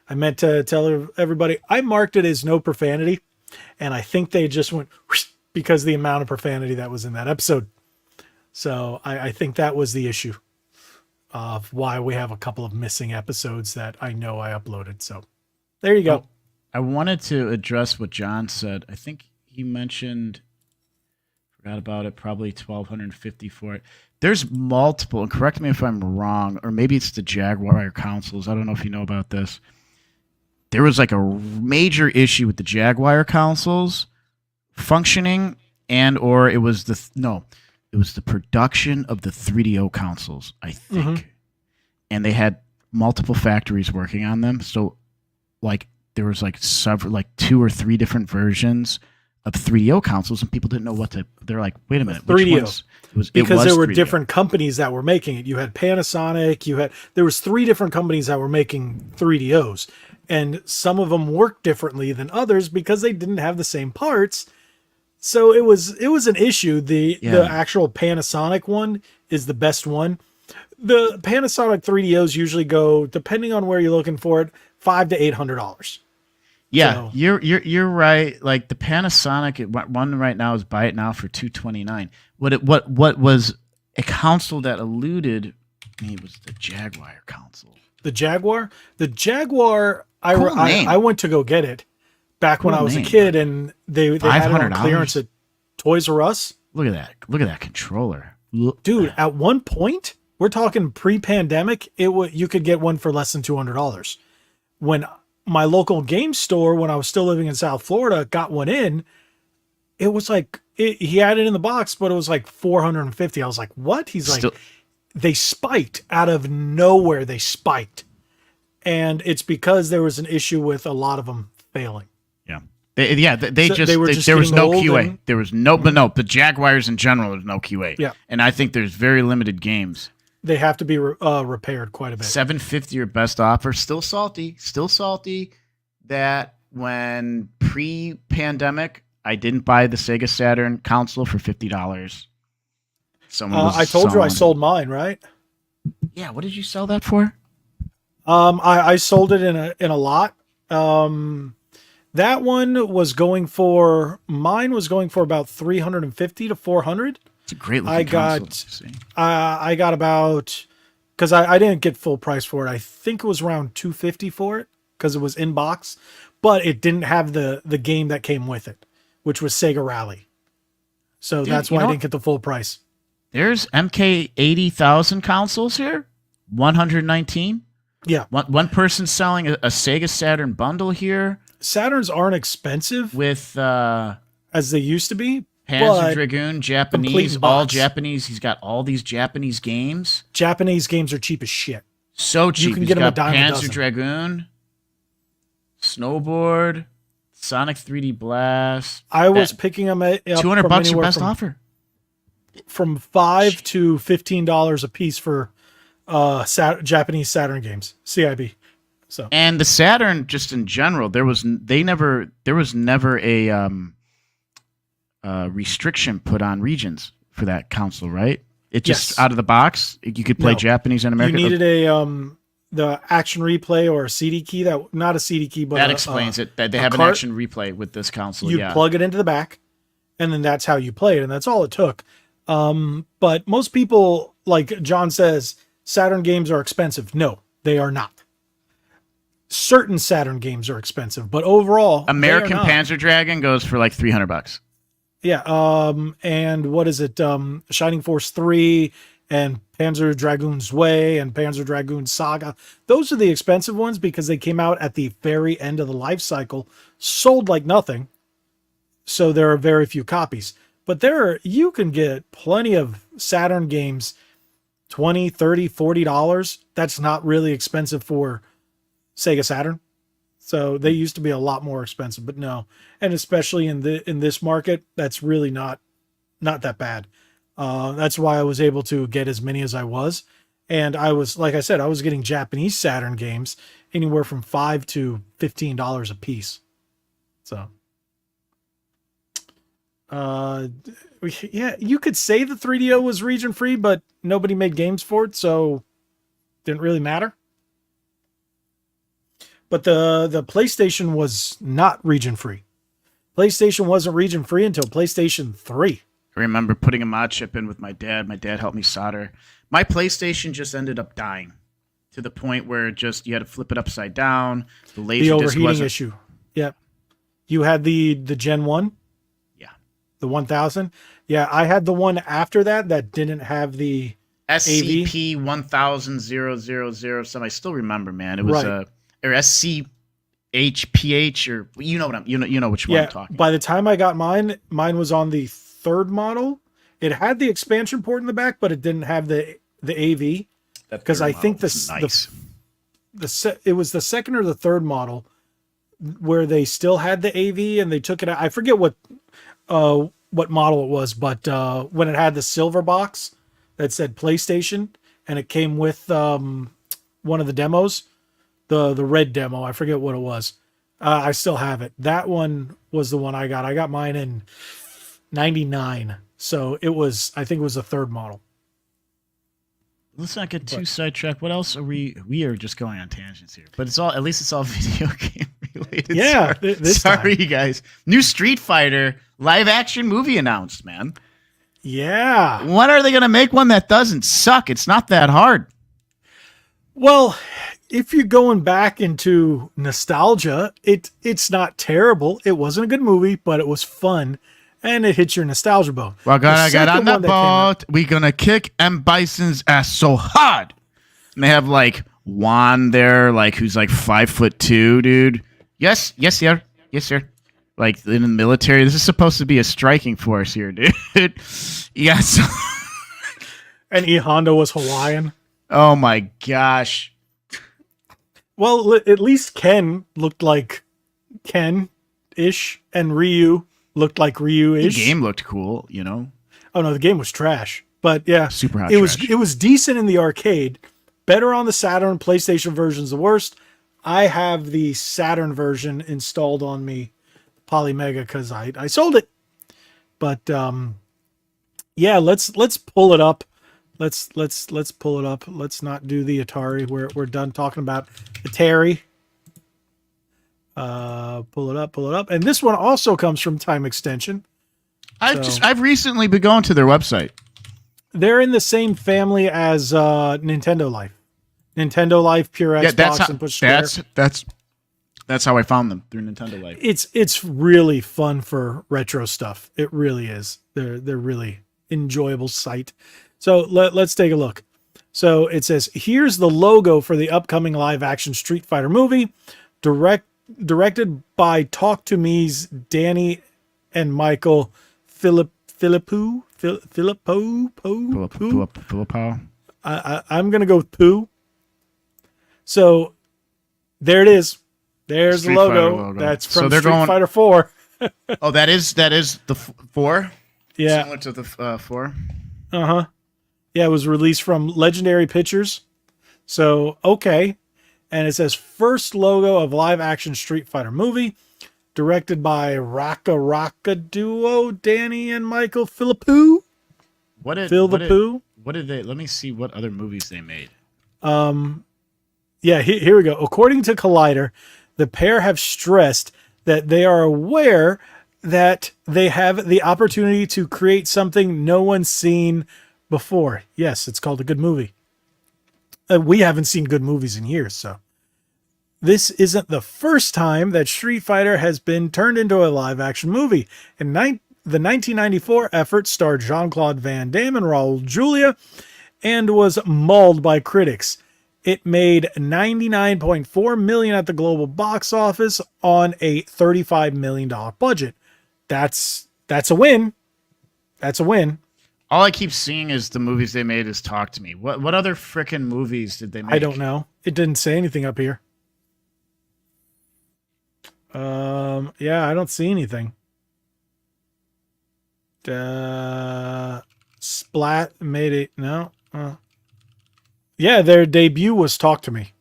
Speaker 1: I meant to tell everybody, I marked it as no profanity, and I think they just went because of the amount of profanity that was in that episode. So I think that was the issue of why we have a couple of missing episodes that I know I uploaded. So there you go.
Speaker 2: I wanted to address what John said. I think he mentioned, forgot about it, probably 1,250 for it. There's multiple, and correct me if I'm wrong, or maybe it's the Jaguar consoles. I don't know if you know about this. There was like a major issue with the Jaguar consoles functioning, or it was the production of the 3DO consoles, I think. Mm-hmm. And they had multiple factories working on them. So like there was like 2 or 3 different versions of 3DO consoles, and people didn't know what to. They're like, wait a minute,
Speaker 1: 3DO. Because there were 3DO. Different companies that were making it. You had Panasonic. There was 3 different companies that were making 3DOs, and some of them worked differently than others because they didn't have the same parts. So it was an issue. The actual Panasonic one is the best one. The Panasonic 3DOs usually go, depending on where you're looking for it, $500 to $800.
Speaker 2: Yeah,
Speaker 1: so,
Speaker 2: you're right. Like the Panasonic one right now is buy it now for $229. What was a console that eluded me was the Jaguar console.
Speaker 1: The Jaguar, I went to go get it back when I was a kid, and they had it on clearance at Toys R Us.
Speaker 2: Look at that. Look at that controller.
Speaker 1: Dude, at one point, we're talking pre-pandemic, you could get one for less than $200. When my local game store, when I was still living in South Florida, got one in, it was like, he had it in the box, but it was like $450. I was like, what? He's like, they spiked out of nowhere. They spiked. And it's because there was an issue with a lot of them failing.
Speaker 2: Yeah. There was no QA. There was the Jaguars in general, there's no QA.
Speaker 1: Yeah.
Speaker 2: And I think there's very limited games.
Speaker 1: They have to be repaired quite a bit.
Speaker 2: $750 your best offer. Still salty. That when pre-pandemic, I didn't buy the Sega Saturn console for $50.
Speaker 1: I told you I sold mine, right?
Speaker 2: Yeah. What did you sell that for?
Speaker 1: I sold it in a lot. That one was going for about $350 to $400.
Speaker 2: It's a great looking console.
Speaker 1: I got about, because I didn't get full price for it. I think it was around $250 for it because it was in box, but it didn't have the game that came with it, which was Sega Rally. So that's why I didn't get the full price.
Speaker 2: There's MK 80,000 consoles here. 119.
Speaker 1: Yeah.
Speaker 2: One person selling a Sega Saturn bundle here.
Speaker 1: Saturns aren't expensive
Speaker 2: with
Speaker 1: as they used to be.
Speaker 2: Panzer Dragoon, Japanese, all Japanese. He's got all these Japanese games.
Speaker 1: Japanese games are cheap as shit.
Speaker 2: So cheap.
Speaker 1: You can get them a dime a dozen.
Speaker 2: Panzer Dragoon, Snowboard, Sonic 3D Blast.
Speaker 1: I was picking them at
Speaker 2: $200 your best offer.
Speaker 1: From $5 to $15 a piece for Japanese Saturn games, CIB. So
Speaker 2: and the Saturn, just in general, there was never a restriction put on regions for that console, right? It just out of the box, you could play Japanese and American.
Speaker 1: You needed the action replay or a CD key not a CD key, but
Speaker 2: that explains it. That they have an action replay with this console.
Speaker 1: You plug it into the back, and then that's how you play it, and that's all it took. But most people, like John says, Saturn games are expensive. No, they are not. Certain Saturn games are expensive, but overall,
Speaker 2: American Panzer Dragon goes for like $300.
Speaker 1: Yeah. And what is it? Shining Force 3 and Panzer Dragoon's Way and Panzer Dragoon Saga. Those are the expensive ones because they came out at the very end of the life cycle, sold like nothing. So there are very few copies, but you can get plenty of Saturn games, $20, $30, $40. That's not really expensive for Sega Saturn. So they used to be a lot more expensive, but no. And especially in this market, that's really not that bad. That's why I was able to get as many as I was. And I was, like I said, I was getting Japanese Saturn games anywhere from $5 to $15 a piece. So, yeah, you could say the 3DO was region free, but nobody made games for it, so it didn't really matter. But the PlayStation was not region free. PlayStation wasn't region free until PlayStation 3.
Speaker 2: I remember putting a mod chip in with my dad. My dad helped me solder. My PlayStation just ended up dying to the point where you had to flip it upside down. The
Speaker 1: overheating issue. Yep. You had the Gen 1?
Speaker 2: Yeah.
Speaker 1: The 1000? Yeah, I had the one after that didn't have the
Speaker 2: SCP 1000 some. I still remember, man. It was or SCHPH, or you know which one I'm talking.
Speaker 1: By the time I got mine was on the third model. It had the expansion port in the back, but it didn't have the AV. Because I think it was the second or the third model where they still had the AV and they took it out. I forget what model it was, but when it had the silver box that said PlayStation and it came with one of the demos. The red demo, I forget what it was. I still have it. That one was the one I got. I got mine in 99. So I think it was the third model.
Speaker 2: Let's not get too sidetracked. What else are we are just going on tangents here. But at least it's all video game related.
Speaker 1: Yeah.
Speaker 2: Sorry guys. New Street Fighter live action movie announced, man.
Speaker 1: Yeah.
Speaker 2: When are they going to make one that doesn't suck? It's not that hard.
Speaker 1: Well, if you're going back into nostalgia, it's not terrible. It wasn't a good movie, but it was fun. and it hits your nostalgia bone.
Speaker 2: We're gonna get on that
Speaker 1: boat.
Speaker 2: We're gonna kick M. Bison's ass so hard. And they have like Juan there, like who's like 5'2", dude. Yes, sir. Yes, sir. Like in the military, this is supposed to be a striking force here, dude. Yes.
Speaker 1: And E. Honda was Hawaiian.
Speaker 2: Oh my gosh.
Speaker 1: Well, at least Ken looked like Ken-ish, and Ryu looked like Ryu-ish.
Speaker 2: The game looked cool, you know.
Speaker 1: Oh no, the game was trash. But yeah,
Speaker 2: super hot.
Speaker 1: It was decent in the arcade. Better on the Saturn. PlayStation version's the worst. I have the Saturn version installed on me, Polymega, because I sold it. But yeah, let's pull it up. Let's pull it up. Let's not do the Atari. We're done talking about Atari. Pull it up. And this one also comes from Time Extension.
Speaker 2: I've recently been going to their website.
Speaker 1: They're in the same family as Nintendo Life. Nintendo Life, Pure Xbox, and Push Square.
Speaker 2: That's how I found them, through Nintendo Life.
Speaker 1: It's really fun for retro stuff. It really is. They're really enjoyable site. So let's take a look. So it says, here's the logo for the upcoming live action Street Fighter movie, directed by Talk to Me's Danny and Michael Philippou. I'm gonna go with Pooh. So there it is. There's the logo. That's from Street Fighter 4.
Speaker 2: Oh, that is the 4.
Speaker 1: Yeah,
Speaker 2: similar to the 4.
Speaker 1: Yeah, it was released from Legendary Pictures. So okay, and it says first logo of live action Street Fighter movie, directed by Raka duo Danny and Michael Philippou.
Speaker 2: What did they? Let me see what other movies they made.
Speaker 1: Yeah, here we go. According to Collider, the pair have stressed that they are aware that they have the opportunity to create something no one's seen before. Yes, it's called a good movie. We haven't seen good movies in years, so this isn't the first time that Street Fighter has been turned into a live-action movie. In the 1994 effort starred Jean-Claude Van Damme and Raul Julia and was mauled by critics. It made $99.4 million at the global box office on a $35 million budget. That's a win. That's a win.
Speaker 2: All I keep seeing is the movies they made is Talk to Me. What other frickin' movies did they make?
Speaker 1: I don't know. It didn't say anything up here. Yeah, I don't see anything. Splat made it. No. Yeah, their debut was Talk to Me.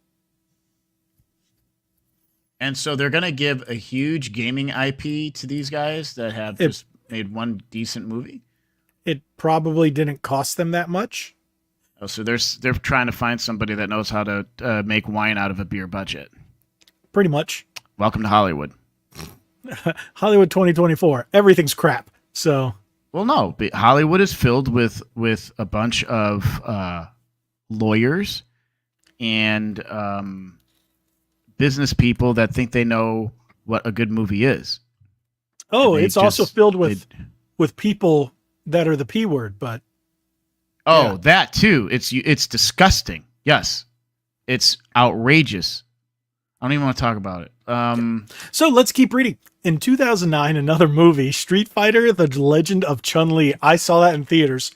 Speaker 2: And so they're going to give a huge gaming IP to these guys that have just made one decent movie?
Speaker 1: It probably didn't cost them that much.
Speaker 2: Oh, so they're trying to find somebody that knows how to make wine out of a beer budget.
Speaker 1: Pretty much.
Speaker 2: Welcome to Hollywood.
Speaker 1: Hollywood 2024. Everything's crap. So.
Speaker 2: Well, no. But Hollywood is filled with a bunch of lawyers and business people that think they know what a good movie is.
Speaker 1: Oh, it's also filled with people that are the P word, but
Speaker 2: that too. It's disgusting. Yes. It's outrageous. I don't even want to talk about it.
Speaker 1: So let's keep reading. In 2009, another movie, Street Fighter: The Legend of Chun-Li, I saw that in theaters,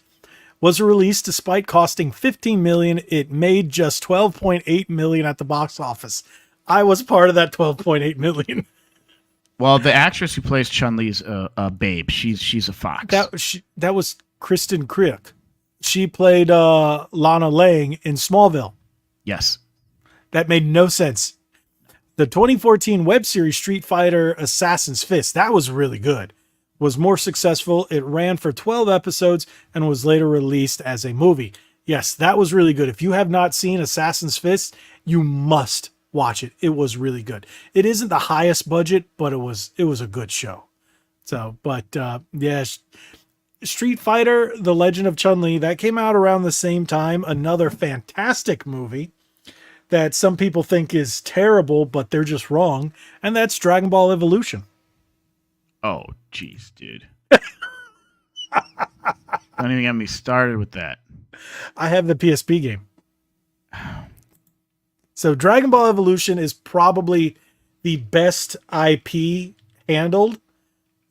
Speaker 1: was released. Despite costing $15 million, it made just $12.8 million at the box office. I was part of that $12.8 million.
Speaker 2: Well, the actress who plays Chun-Li's a babe. She's a fox.
Speaker 1: That was Kristen Krieg. She played Lana Lang in Smallville.
Speaker 2: Yes.
Speaker 1: That made no sense. The 2014 web series Street Fighter Assassin's Fist, that was really good, was more successful. It ran for 12 episodes and was later released as a movie. Yes, that was really good. If you have not seen Assassin's Fist, you must watch it. It was really good. It isn't the highest budget, but it was a good show. So, but Street Fighter: The Legend of Chun-Li, that came out around the same time. Another fantastic movie that some people think is terrible, but they're just wrong, and that's Dragon Ball Evolution.
Speaker 2: Oh, jeez, dude. Don't even get me started with that.
Speaker 1: I have the PSP game. So Dragon Ball Evolution is probably the best IP handled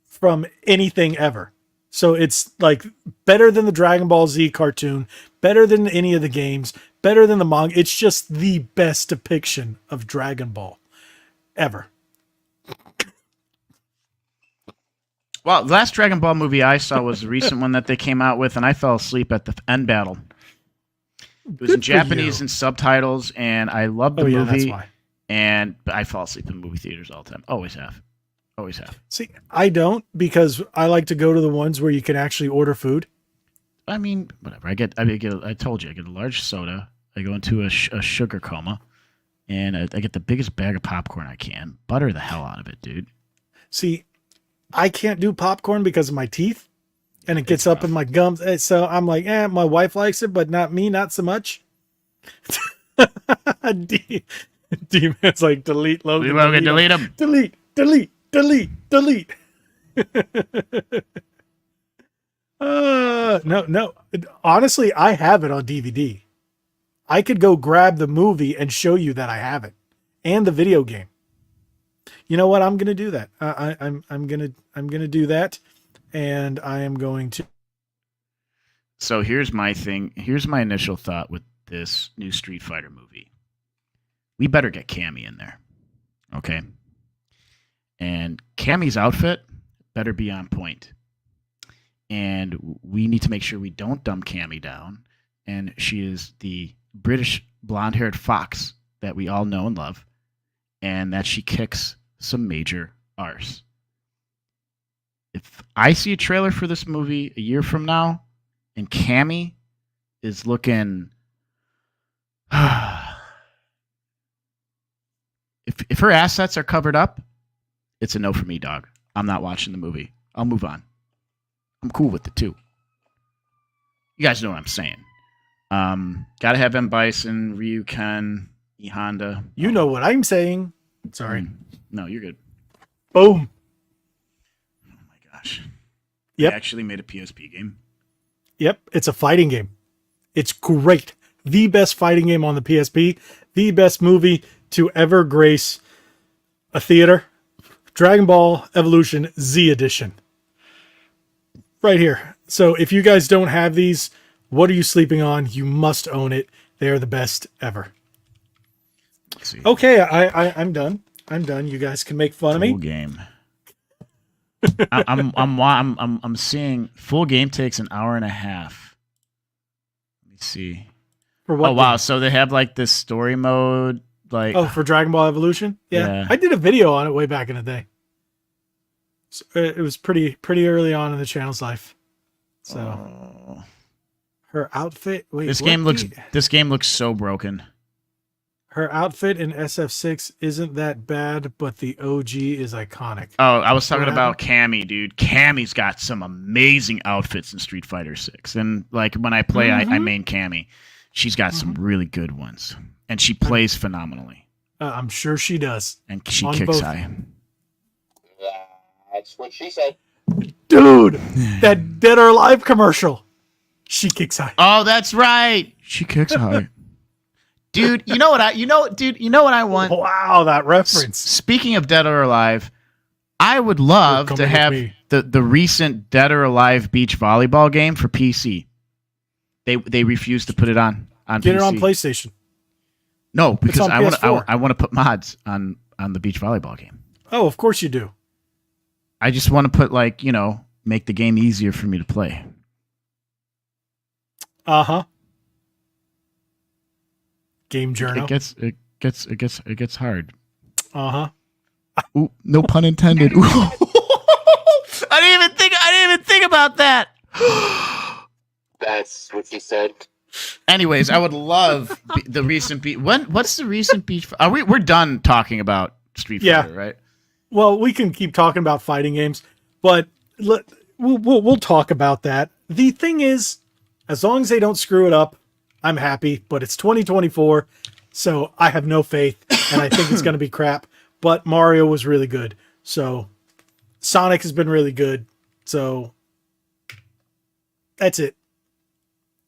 Speaker 1: from anything ever. So it's like better than the Dragon Ball Z cartoon, better than any of the games, better than the manga. It's just the best depiction of Dragon Ball ever.
Speaker 2: Well, the last Dragon Ball movie I saw was the recent one that they came out with, and I fell asleep at the end battle. It was in Japanese and subtitles, and I loved the movie.
Speaker 1: That's why.
Speaker 2: And I fall asleep in movie theaters all the time. Always have. Always have.
Speaker 1: See, I don't, because I like to go to the ones where you can actually order food.
Speaker 2: I mean, whatever. I told you, I get a large soda. I go into a sugar coma, and I get the biggest bag of popcorn I can. Butter the hell out of it, dude.
Speaker 1: See, I can't do popcorn because of my teeth, and it gets up in my gums. So I'm like, my wife likes it, but not me, not so much. D-Man's like, delete Logan.
Speaker 2: Logan, delete him.
Speaker 1: Delete. No. Honestly, I have it on DVD. I could go grab the movie and show you that I have it, and the video game. You know what? I'm gonna do that. I'm gonna do that, and I am going to.
Speaker 2: So here's my thing. Here's my initial thought with this new Street Fighter movie. We better get Cammy in there, okay? And Cammy's outfit better be on point. And we need to make sure we don't dumb Cammy down. And she is the British blonde-haired fox that we all know and love, and that she kicks some major arse. If I see a trailer for this movie a year from now, and Cammy is looking... if her assets are covered up, it's a no for me, dog. I'm not watching the movie. I'll move on. I'm cool with it, too. You guys know what I'm saying. Gotta have M. Bison, Ryu Ken, E. Honda.
Speaker 1: You know what I'm saying. Sorry.
Speaker 2: No, you're good.
Speaker 1: Boom.
Speaker 2: Oh, my gosh.
Speaker 1: Yep.
Speaker 2: They actually made a PSP game.
Speaker 1: Yep. It's a fighting game. It's great. The best fighting game on the PSP. The best movie to ever grace a theater. Dragon Ball Evolution Z Edition. Right here. So if you guys don't have these, what are you sleeping on? You must own it. They are the best ever. Okay, I'm done. I'm done. You guys can make fun of me.
Speaker 2: Full game. I'm seeing full game takes an hour and a half. Let me see.
Speaker 1: For what?
Speaker 2: Oh wow! So they have like this story mode, like
Speaker 1: for Dragon Ball Evolution. Yeah, I did a video on it way back in the day. So it was pretty early on in the channel's life. So her outfit. Wait,
Speaker 2: this game looks so broken.
Speaker 1: Her outfit in SF6 isn't that bad, but the OG is iconic.
Speaker 2: Oh, I was talking about Cammy, dude. Cammy's got some amazing outfits in Street Fighter 6. And like when I play, I main Cammy. She's got some really good ones. And she plays phenomenally.
Speaker 1: I'm sure she does.
Speaker 2: And she kicks high.
Speaker 3: Yeah, that's what she said.
Speaker 1: Dude, that Dead or Alive commercial. She kicks high.
Speaker 2: Oh, that's right. She kicks high. Dude, you know what I want?
Speaker 1: Wow, that reference.
Speaker 2: Speaking of Dead or Alive, I would love to have the recent Dead or Alive beach volleyball game for PC. They refuse to put it on
Speaker 1: Get
Speaker 2: PC.
Speaker 1: it on PlayStation.
Speaker 2: No, because I want to put mods on the beach volleyball game.
Speaker 1: Oh, of course you do.
Speaker 2: I just want to put make the game easier for me to play.
Speaker 1: Uh-huh. Game journal.
Speaker 2: It gets hard.
Speaker 1: Uh-huh.
Speaker 2: Ooh, no pun intended. Ooh. I didn't even think about that.
Speaker 3: That's what she said.
Speaker 2: Anyways, I would love the recent beat. What's the recent beat? We're done talking about Street Fighter, right?
Speaker 1: Well, we can keep talking about fighting games, but we'll talk about that. The thing is, as long as they don't screw it up, I'm happy, but it's 2024, so I have no faith, and I think it's going to be crap. But Mario was really good, so Sonic has been really good. So that's it.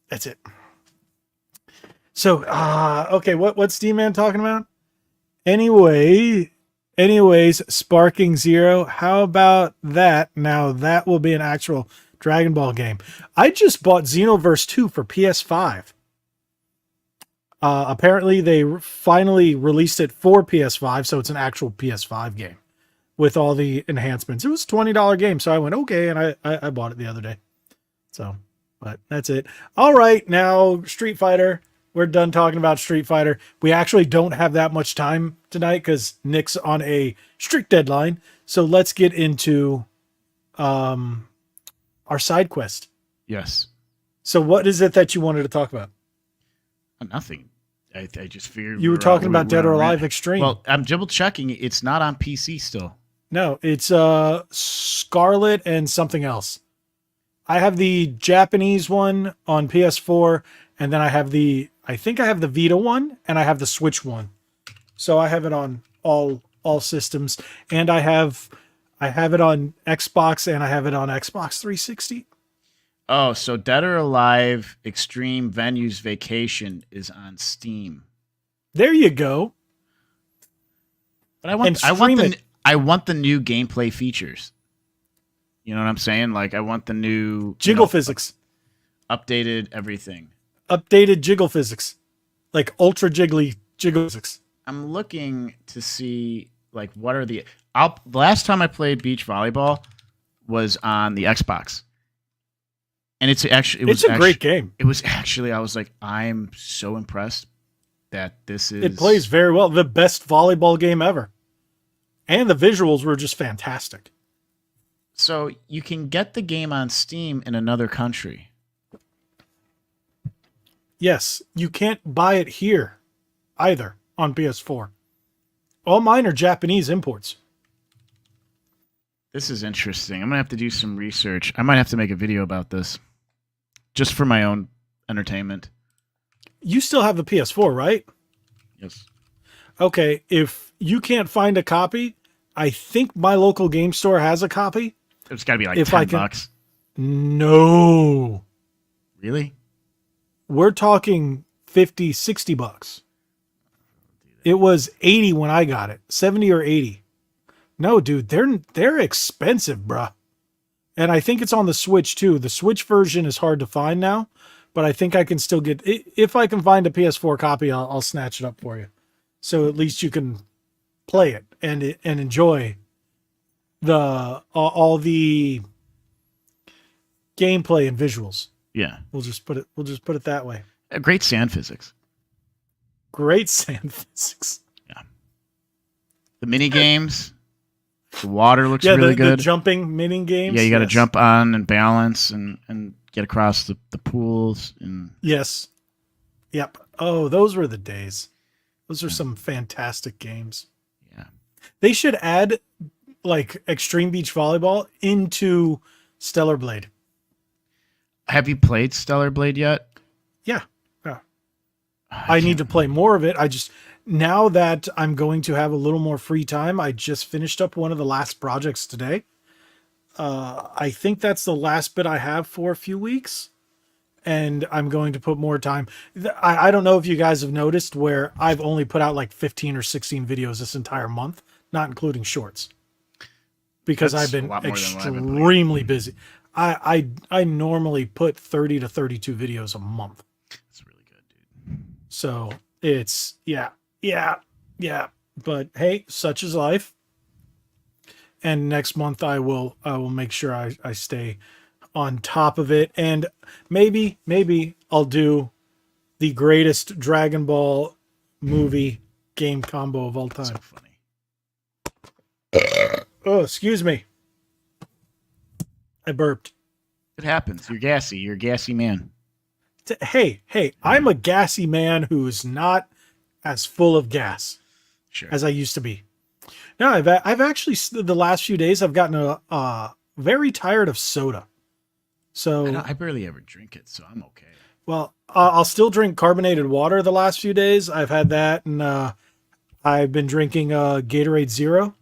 Speaker 1: That's it. So, okay, what's D-Man talking about? Anyways, Sparking Zero. How about that? Now that will be an actual Dragon Ball game. I just bought Xenoverse 2 for PS5. Apparently they finally released it for PS5, so it's an actual PS5 game with all the enhancements. It was a $20 game, so I went, okay, and I bought it the other day. So, but that's it. All right, now Street Fighter. We're done talking about Street Fighter. We actually don't have that much time tonight because Nick's on a strict deadline. So let's get into our side quest.
Speaker 2: Yes.
Speaker 1: So what is it that you wanted to talk about?
Speaker 2: Nothing. I just figured
Speaker 1: you were talking about Dead or Alive Extreme.
Speaker 2: Well, I'm double checking. It's not on PC still.
Speaker 1: No, it's Scarlet and something else. I have the Japanese one on PS4, and then I think I have the Vita one, and I have the Switch one. So I have it on all systems, and I have it on Xbox, and I have it on Xbox 360.
Speaker 2: Oh, so Dead or Alive Extreme Venues Vacation is on Steam.
Speaker 1: There you go.
Speaker 2: But I want the new gameplay features. You know what I'm saying? Like I want the new
Speaker 1: jiggle physics,
Speaker 2: updated everything.
Speaker 1: Updated jiggle physics, like ultra jiggly jiggle physics.
Speaker 2: I'm looking to see like what are the last time I played beach volleyball was on the Xbox. And it's a
Speaker 1: great game.
Speaker 2: It was actually, I was like, I'm so impressed that this is.
Speaker 1: It plays very well. The best volleyball game ever. And the visuals were just fantastic.
Speaker 2: So you can get the game on Steam in another country.
Speaker 1: Yes, you can't buy it here either on PS4. All mine are Japanese imports.
Speaker 2: This is interesting. I'm going to have to do some research. I might have to make a video about this. Just for my own entertainment.
Speaker 1: You still have the PS4, right?
Speaker 2: Yes.
Speaker 1: Okay, if you can't find a copy, I think my local game store has a copy.
Speaker 2: It's got to be like $10.
Speaker 1: No.
Speaker 2: Really?
Speaker 1: We're talking 50, 60 bucks. It was 80 when I got it. 70 or 80. No, dude, they're expensive, bruh. And I think it's on the Switch too. The Switch version is hard to find now, but I think I can still get if I can find a PS4 copy, I'll snatch it up for you. So at least you can play it and enjoy all the gameplay and visuals.
Speaker 2: Yeah.
Speaker 1: We'll just put it that way.
Speaker 2: Great sand physics.
Speaker 1: Great sand physics.
Speaker 2: Yeah. The mini games. The water looks really good.
Speaker 1: The jumping mini games.
Speaker 2: Yeah, you got to jump on and balance and get across the pools. And
Speaker 1: yes. Yep. Oh, those were the days. Those are some fantastic games.
Speaker 2: Yeah.
Speaker 1: They should add like Extreme Beach Volleyball into Stellar Blade.
Speaker 2: Have you played Stellar Blade yet?
Speaker 1: Yeah. I need to play more of it. Now that I'm going to have a little more free time, I just finished up one of the last projects today. I think that's the last bit I have for a few weeks, and I'm going to put more time. I don't know if you guys have noticed where I've only put out like 15 or 16 videos this entire month, not including shorts, because
Speaker 2: That's
Speaker 1: I've been
Speaker 2: a lot more than what I've been
Speaker 1: extremely busy. I normally put 30 to 32 videos a month.
Speaker 2: That's really good, dude.
Speaker 1: So it's, yeah. But hey, such is life. And next month I will make sure I stay on top of it. And maybe I'll do the greatest Dragon Ball movie game combo of all time.
Speaker 2: So funny.
Speaker 1: Oh, excuse me. I burped.
Speaker 2: It happens. You're gassy. You're a gassy man.
Speaker 1: Hey, I'm a gassy man who's not as full of gas as I used to be. No, I've actually, the last few days I've gotten very tired of soda. So
Speaker 2: I barely ever drink it, so I'm okay.
Speaker 1: Well, I'll still drink carbonated water the last few days. I've had that, and I've been drinking Gatorade Zero.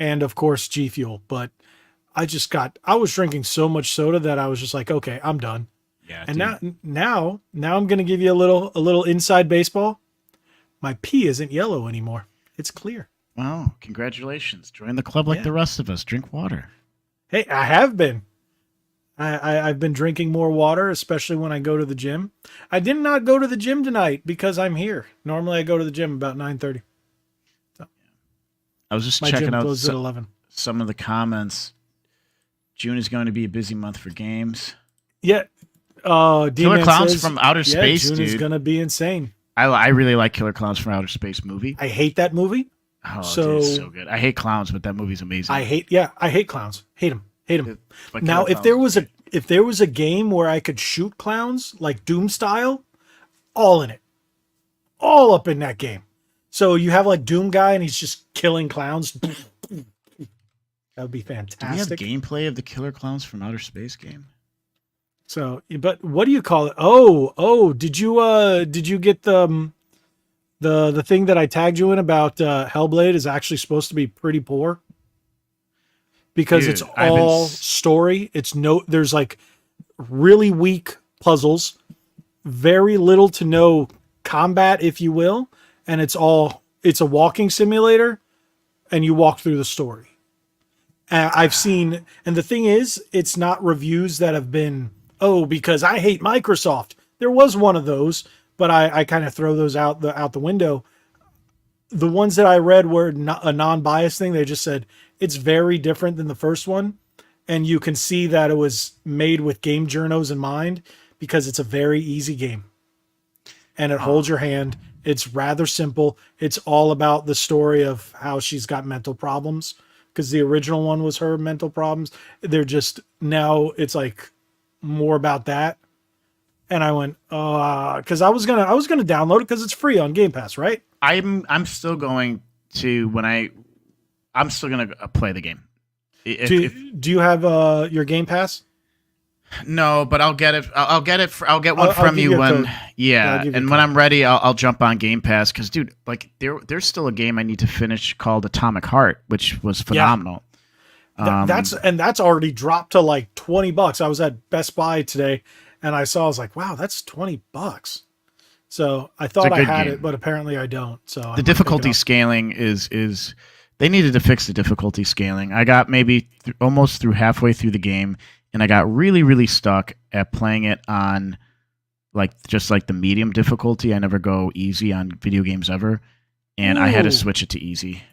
Speaker 1: and of course G Fuel. But I was drinking so much soda that I was just like, okay, I'm done.
Speaker 2: Yeah.
Speaker 1: And now I'm going to give you a little inside baseball. My pee isn't yellow anymore. It's clear.
Speaker 2: Wow. Congratulations. Join the club like the rest of us. Drink water.
Speaker 1: Hey, I have been. I've been drinking more water, especially when I go to the gym. I did not go to the gym tonight because I'm here. Normally I go to the gym about 9:30. So
Speaker 2: I was just
Speaker 1: my
Speaker 2: checking
Speaker 1: gym
Speaker 2: out
Speaker 1: closes at 11.
Speaker 2: some of the comments. June is going to be a busy month for games.
Speaker 1: Yeah.
Speaker 2: Killer Clowns from Outer Space,
Speaker 1: June
Speaker 2: dude.
Speaker 1: is going to be insane.
Speaker 2: I really like Killer Clowns from Outer Space movie.
Speaker 1: I hate that movie.
Speaker 2: Oh, dude, it's so good. I hate clowns, but that movie's amazing.
Speaker 1: I hate clowns. Hate them.
Speaker 2: But
Speaker 1: Now,
Speaker 2: Killer
Speaker 1: if there was a game where I could shoot clowns like Doom style, all in it, all up in that game. So you have like Doom guy and he's just killing clowns. That would be fantastic.
Speaker 2: Do we have gameplay of the Killer Clowns from Outer Space game?
Speaker 1: So, but what do you call it? Oh, did you get the thing that I tagged you in about Hellblade is actually supposed to be pretty poor? Because
Speaker 2: Dude,
Speaker 1: it's all story. There's like really weak puzzles, very little to no combat, if you will, and it's a walking simulator, and you walk through the story. I've seen, and the thing is, it's not reviews that have been, because I hate Microsoft. There was one of those, but I kind of throw those out the window. The ones that I read were not a non-biased thing. They just said it's very different than the first one. And you can see that it was made with game journos in mind because it's a very easy game. And it holds your hand. It's rather simple. It's all about the story of how she's got mental problems because the original one was her mental problems. They're just, now it's like more about that. And I went, because I was gonna download it because it's free on Game Pass, right?
Speaker 2: I'm still going to I'm still gonna play the game.
Speaker 1: Do you have your Game Pass?
Speaker 2: No, but I'll get it. I'll get one from you when. Yeah, and when I'm ready, I'll jump on Game Pass because, dude, like there's still a game I need to finish called Atomic Heart, which was phenomenal.
Speaker 1: Yeah. That's already dropped to like $20. I was at Best Buy today, and I was like, wow, that's $20. So I thought I had it, but apparently I don't. So
Speaker 2: the difficulty scaling is they needed to fix the difficulty scaling. I got maybe almost through halfway through the game, and I got really, really stuck at playing it on just like the medium difficulty. I never go easy on video games ever, and I had to switch it to easy.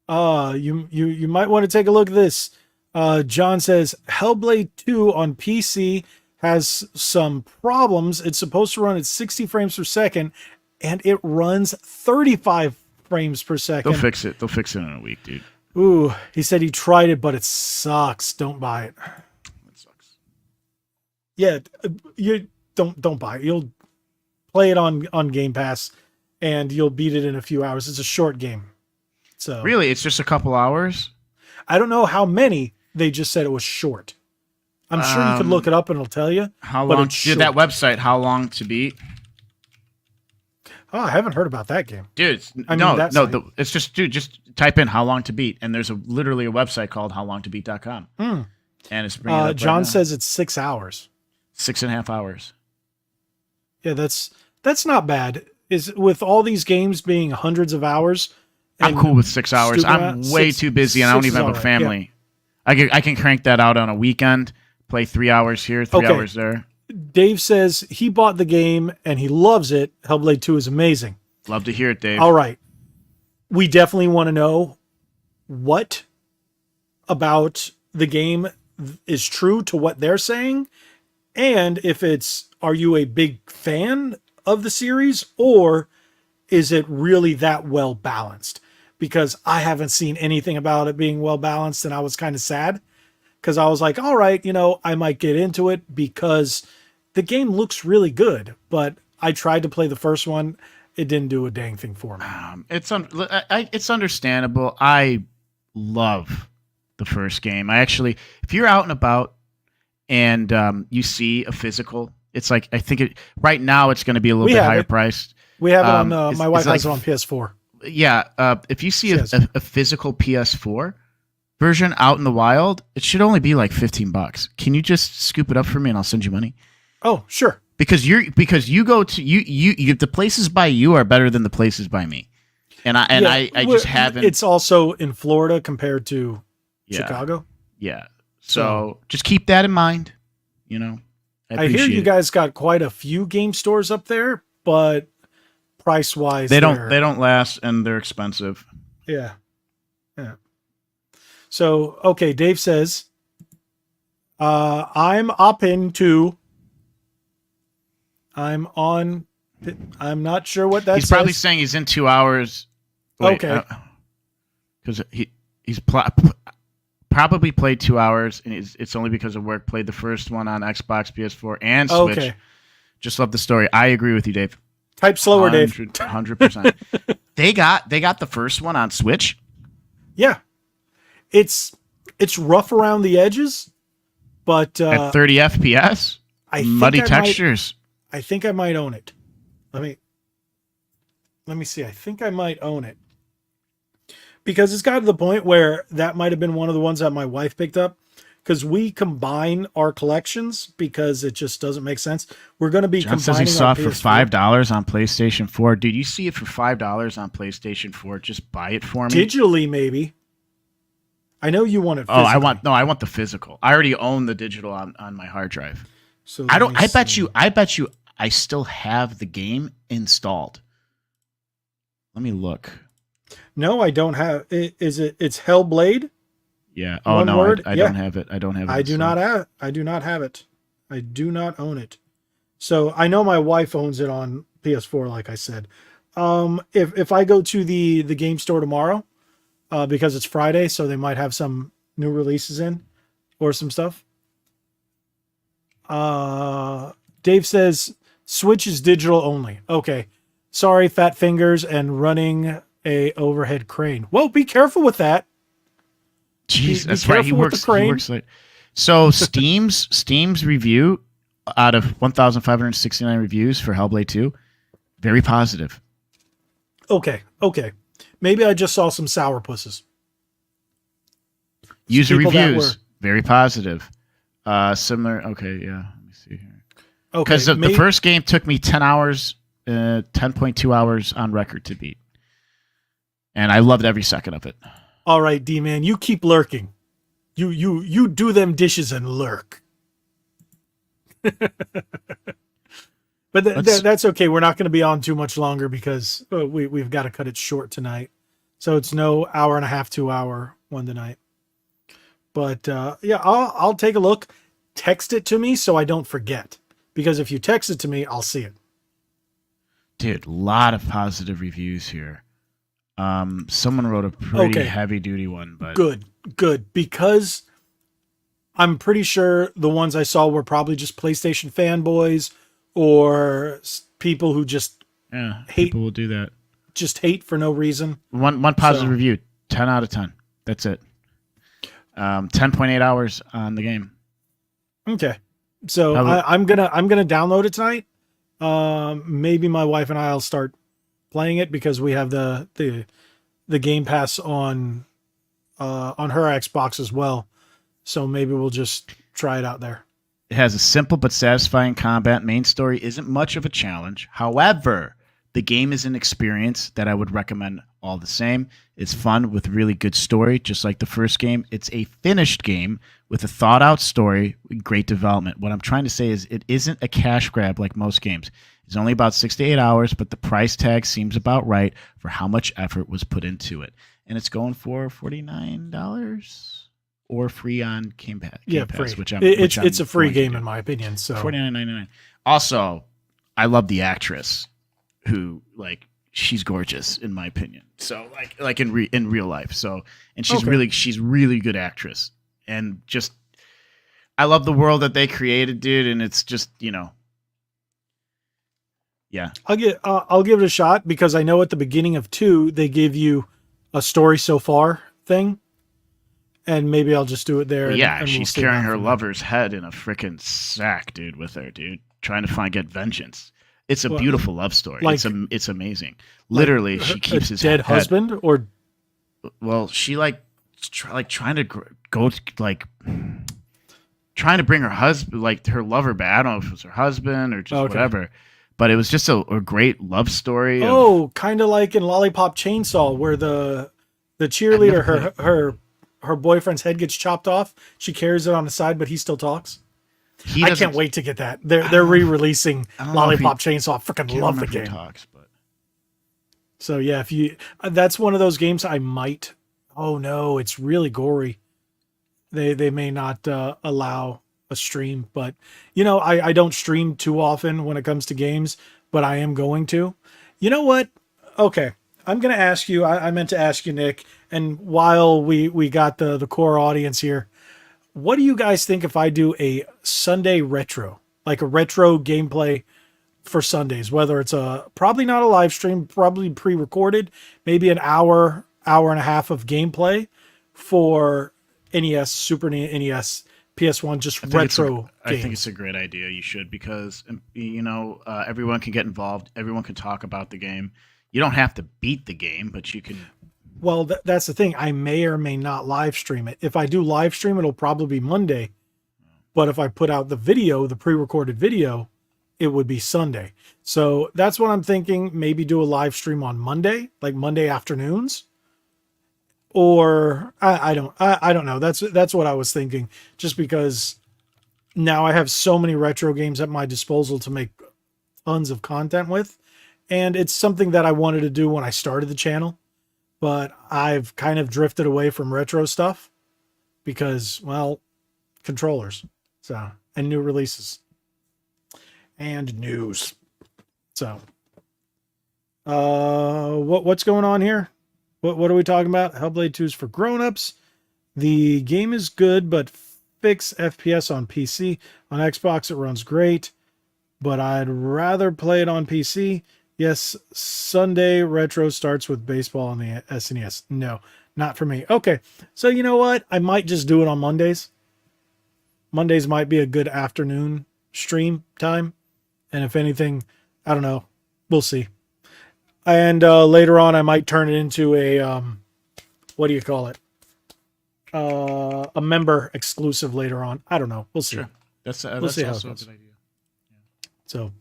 Speaker 1: You might want to take a look at this. John says Hellblade 2 on PC has some problems. It's supposed to run at 60 frames per second, and it runs 35 frames per second.
Speaker 2: They'll fix it. They'll fix it in a week, dude.
Speaker 1: Ooh, he said he tried it, but it sucks. Don't buy it.
Speaker 2: It sucks.
Speaker 1: Yeah, you don't buy it. You'll play it on Game Pass, and you'll beat it in a few hours. It's a short game. So
Speaker 2: really, it's just a couple hours?
Speaker 1: I don't know how many. They just said it was short. I'm sure you could look it up and it'll tell you.
Speaker 2: How long? Dude, that website, How Long to Beat?
Speaker 1: Oh, I haven't heard about that game.
Speaker 2: Dude, it's just, dude, just type in How Long to Beat, and there's literally a website called howlongtobeat.com. And it's bringing it up
Speaker 1: John
Speaker 2: right now.
Speaker 1: says it's 6 hours.
Speaker 2: 6.5 hours.
Speaker 1: Yeah, that's not bad. Is with all these games being hundreds of hours.
Speaker 2: I'm cool with 6 hours. I'm way too busy, and I don't even have a family. Yeah. I can crank that out on a weekend. Play 3 hours here, 3 hours there.
Speaker 1: Dave says he bought the game and he loves it. Hellblade 2 is amazing.
Speaker 2: Love to hear it, Dave.
Speaker 1: All right. We definitely want to know what about the game is true to what they're saying. And if are you a big fan of the series, or is it really that well balanced? Because I haven't seen anything about it being well balanced, and I was kind of sad. Because I was like, all right, I might get into it because the game looks really good. But I tried to play the first one. It didn't do a dang thing for me.
Speaker 2: It's understandable. I love the first game. If you're out and about and you see a physical, it's like, I think right now it's going to be a little bit higher priced.
Speaker 1: We have it on, my wife has it on PS4.
Speaker 2: Yeah. If you see a physical PS4, version out in the wild, it should only be like $15. Can you just scoop it up for me and I'll send you money?
Speaker 1: Oh, sure.
Speaker 2: Because you go to you the places by you are better than the places by me. And I just haven't.
Speaker 1: It's also in Florida compared to Chicago.
Speaker 2: Yeah. So just keep that in mind.
Speaker 1: I hear you guys got quite a few game stores up there, but price wise,
Speaker 2: they don't last and they're expensive.
Speaker 1: Yeah. So okay, Dave says, I'm not sure what that
Speaker 2: he's probably saying he's in 2 hours. Wait,
Speaker 1: okay.
Speaker 2: Because he's probably played 2 hours, and it's only because of work. Played the first one on Xbox, PS4, and Switch. Okay. Just love the story. I agree with you, Dave.
Speaker 1: Type slower, Dave.
Speaker 2: 100%. They got the first one on Switch.
Speaker 1: Yeah, it's rough around the edges, but
Speaker 2: at 30 FPS, muddy textures.
Speaker 1: I think I might own it. Let me see. I think I might own it. Because it's got to the point where that might have been one of the ones that my wife picked up. Because we combine our collections because it just doesn't make sense. We're going to be
Speaker 2: John
Speaker 1: combining.
Speaker 2: Says he saw it for $5 on PlayStation 4. Dude, you see it for $5 on PlayStation 4? Just buy it for me.
Speaker 1: Digitally, maybe. I know you want it physically.
Speaker 2: I want the physical. I already own the digital on my hard drive.
Speaker 1: So
Speaker 2: I bet you I still have the game installed. Let me look.
Speaker 1: No, I don't have it. It's Hellblade?
Speaker 2: Yeah. Oh, no, I don't have it. I don't have it.
Speaker 1: I do not have it. I do not own it. So I know my wife owns it on PS4, like I said. If I go to the game store tomorrow, because it's Friday, so they might have some new releases in or some stuff. Dave says Switch is digital only. Okay. Sorry, fat fingers and running a overhead crane. Whoa, be careful with that.
Speaker 2: Jeez, that's right. He works like so. Steam's review out of 1,569 reviews for Hellblade 2, very positive.
Speaker 1: Okay. Maybe I just saw some sourpusses.
Speaker 2: User reviews very positive. Similar. Okay, yeah. Let me see here. Okay, because the first game took me 10 hours, 10.2 hours on record to beat, and I loved every second of it.
Speaker 1: All right, D-Man, you keep lurking. You do them dishes and lurk. But that's okay. We're not going to be on too much longer because we've got to cut it short tonight. So it's no hour and a half, 2 hour one tonight. But yeah, I'll take a look. Text it to me so I don't forget. Because if you text it to me, I'll see it.
Speaker 2: Dude, a lot of positive reviews here. Someone wrote a pretty heavy duty one, but
Speaker 1: good. Because I'm pretty sure the ones I saw were probably just PlayStation fanboys or people who just hate.
Speaker 2: People will do that.
Speaker 1: Just hate for no reason.
Speaker 2: One positive review, 10 out of 10. That's it. 10.8 hours on the game. Okay.
Speaker 1: So I'm gonna download it tonight. Maybe my wife and I'll start playing it because we have the Game Pass on her Xbox as well. So maybe we'll just try it out there.
Speaker 2: It has a simple but satisfying combat. Main story isn't much of a challenge. However, the game is an experience that I would recommend all the same. It's fun with really good story, just like the first game. It's a finished game with a thought-out story, great development. What I'm trying to say is it isn't a cash grab like most games. It's only about 6 to 8 hours, but the price tag seems about right for how much effort was put into it. And it's going for $49 or free on Game Pass.
Speaker 1: Free. It's a free game in my opinion. So
Speaker 2: $49.99. Also, I love the actress who she's gorgeous in my opinion. So like in real life. So and she's really good actress. And just I love the world that they created, dude, and it's just, yeah.
Speaker 1: I'll give it a shot because I know at the beginning of 2 they give you a story so far thing. And maybe I'll just do it there.
Speaker 2: And she's carrying her lover's head in a freaking sack, dude, with her, dude, trying to get vengeance. It's a beautiful love story. It's amazing. Literally, she keeps his
Speaker 1: dead husband, or
Speaker 2: well, she trying to go like trying to bring her husband, like her lover back. I don't know if it was her husband or just whatever, but it was just a great love story.
Speaker 1: Kind of like in Lollipop Chainsaw, where the cheerleader, her boyfriend's head gets chopped off. She carries it on the side, but he still talks. I can't wait to get that. They're re-releasing Lollipop Chainsaw. I freaking love the game. So yeah, that's one of those games I might. Oh no, it's really gory. They may not allow a stream, but I don't stream too often when it comes to games, but I am going to. You know what? Okay, I'm gonna ask you. I meant to ask you, Nick. And while we got the core audience here, what do you guys think if I do a Sunday retro, like a retro gameplay for Sundays? Whether it's probably not a live stream, probably pre-recorded, maybe an hour and a half of gameplay for NES, Super NES, PS1, just retro games.
Speaker 2: I think it's a great idea. You should, because everyone can get involved. Everyone can talk about the game. You don't have to beat the game, but you can.
Speaker 1: Well, that's the thing. I may or may not live stream it. If I do live stream, it'll probably be Monday. But if I put out the video, the pre-recorded video, it would be Sunday. So that's what I'm thinking. Maybe do a live stream on Monday, like Monday afternoons. Or I don't know. That's what I was thinking. Just because now I have so many retro games at my disposal to make tons of content with. And it's something that I wanted to do when I started the channel. But I've kind of drifted away from retro stuff because, well, controllers, and new releases and news. So, what's going on here? What are we talking about? Hellblade 2 is for grown-ups. The game is good, but fix FPS on PC. On Xbox, it runs great, but I'd rather play it on PC. Yes, Sunday retro starts with baseball on the SNES. No, not for me. Okay, so you know what? I might just do it on Mondays. Mondays might be a good afternoon stream time. And if anything, I don't know. We'll see. And later on, I might turn it into a, what do you call it? A member exclusive later on. I don't know. We'll see.
Speaker 2: Sure. That's
Speaker 1: also
Speaker 2: a good idea.
Speaker 1: So,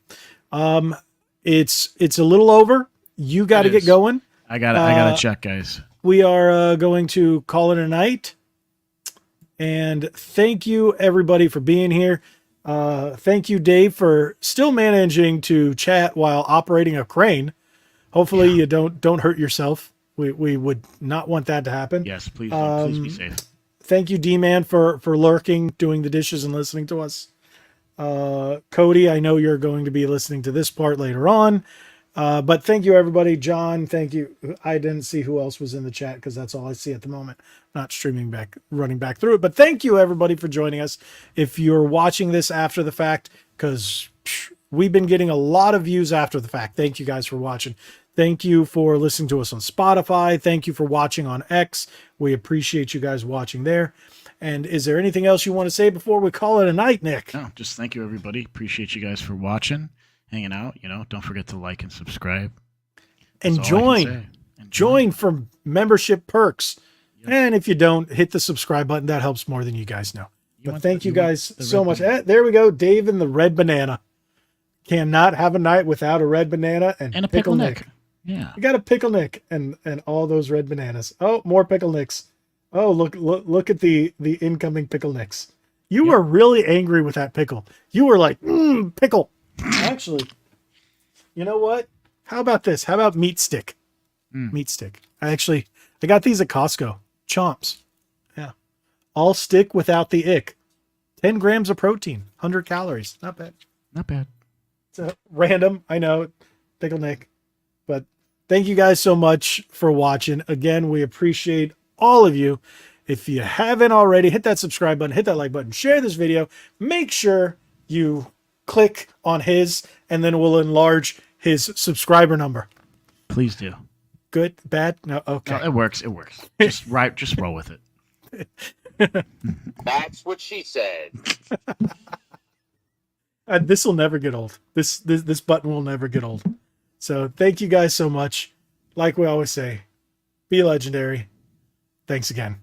Speaker 1: it's a little over. You got to get going.
Speaker 2: I gotta check, guys.
Speaker 1: We are going to call it a night. And thank you everybody for being here. Thank you, Dave, for still managing to chat while operating a crane. Hopefully you don't hurt yourself. We would not want that to happen.
Speaker 2: Yes, please be safe.
Speaker 1: Thank you, D-Man, for lurking, doing the dishes, and listening to us. Cody, I know you're going to be listening to this part later on. But thank you, everybody. John, thank you. I didn't see who else was in the chat because that's all I see at the moment. Not running back through it. But thank you, everybody, for joining us. If you're watching this after the fact, because we've been getting a lot of views after the fact. Thank you guys for watching. Thank you for listening to us on Spotify. Thank you for watching on X. We appreciate you guys watching there. And is there anything else you want to say before we call it a night, Nick?
Speaker 2: No, just thank you, everybody. Appreciate you guys for watching, hanging out. Don't forget to like and subscribe.
Speaker 1: And join for membership perks. Yep. And if you don't, hit the subscribe button. That helps more than you guys know. But thank you guys so much. There we go. Dave and the red banana. Cannot have a night without a red banana and
Speaker 2: a pickle Nick. Yeah.
Speaker 1: You got a pickle Nick and all those red bananas. Oh, more pickle Nicks. Oh, look at the incoming pickle Nicks. You were really angry with that pickle. You were like, pickle. Actually, you know what? How about this? How about meat stick? Meat stick. I got these at Costco. Chomps. Yeah. All stick without the ick. 10 grams of protein. 100 calories. Not bad.
Speaker 2: Not bad.
Speaker 1: It's random. I know. Pickle Nick. But thank you guys so much for watching. Again, we appreciate all of you. If you haven't already, hit that subscribe button, hit that like button, share this video. Make sure you click on his, and then we'll enlarge his subscriber number.
Speaker 2: Please do.
Speaker 1: Good, bad? No, okay.
Speaker 2: No, it works. Just roll with it.
Speaker 3: That's what she said.
Speaker 1: This will never get old. This button will never get old. So thank you guys so much. Like we always say, be legendary. Thanks again.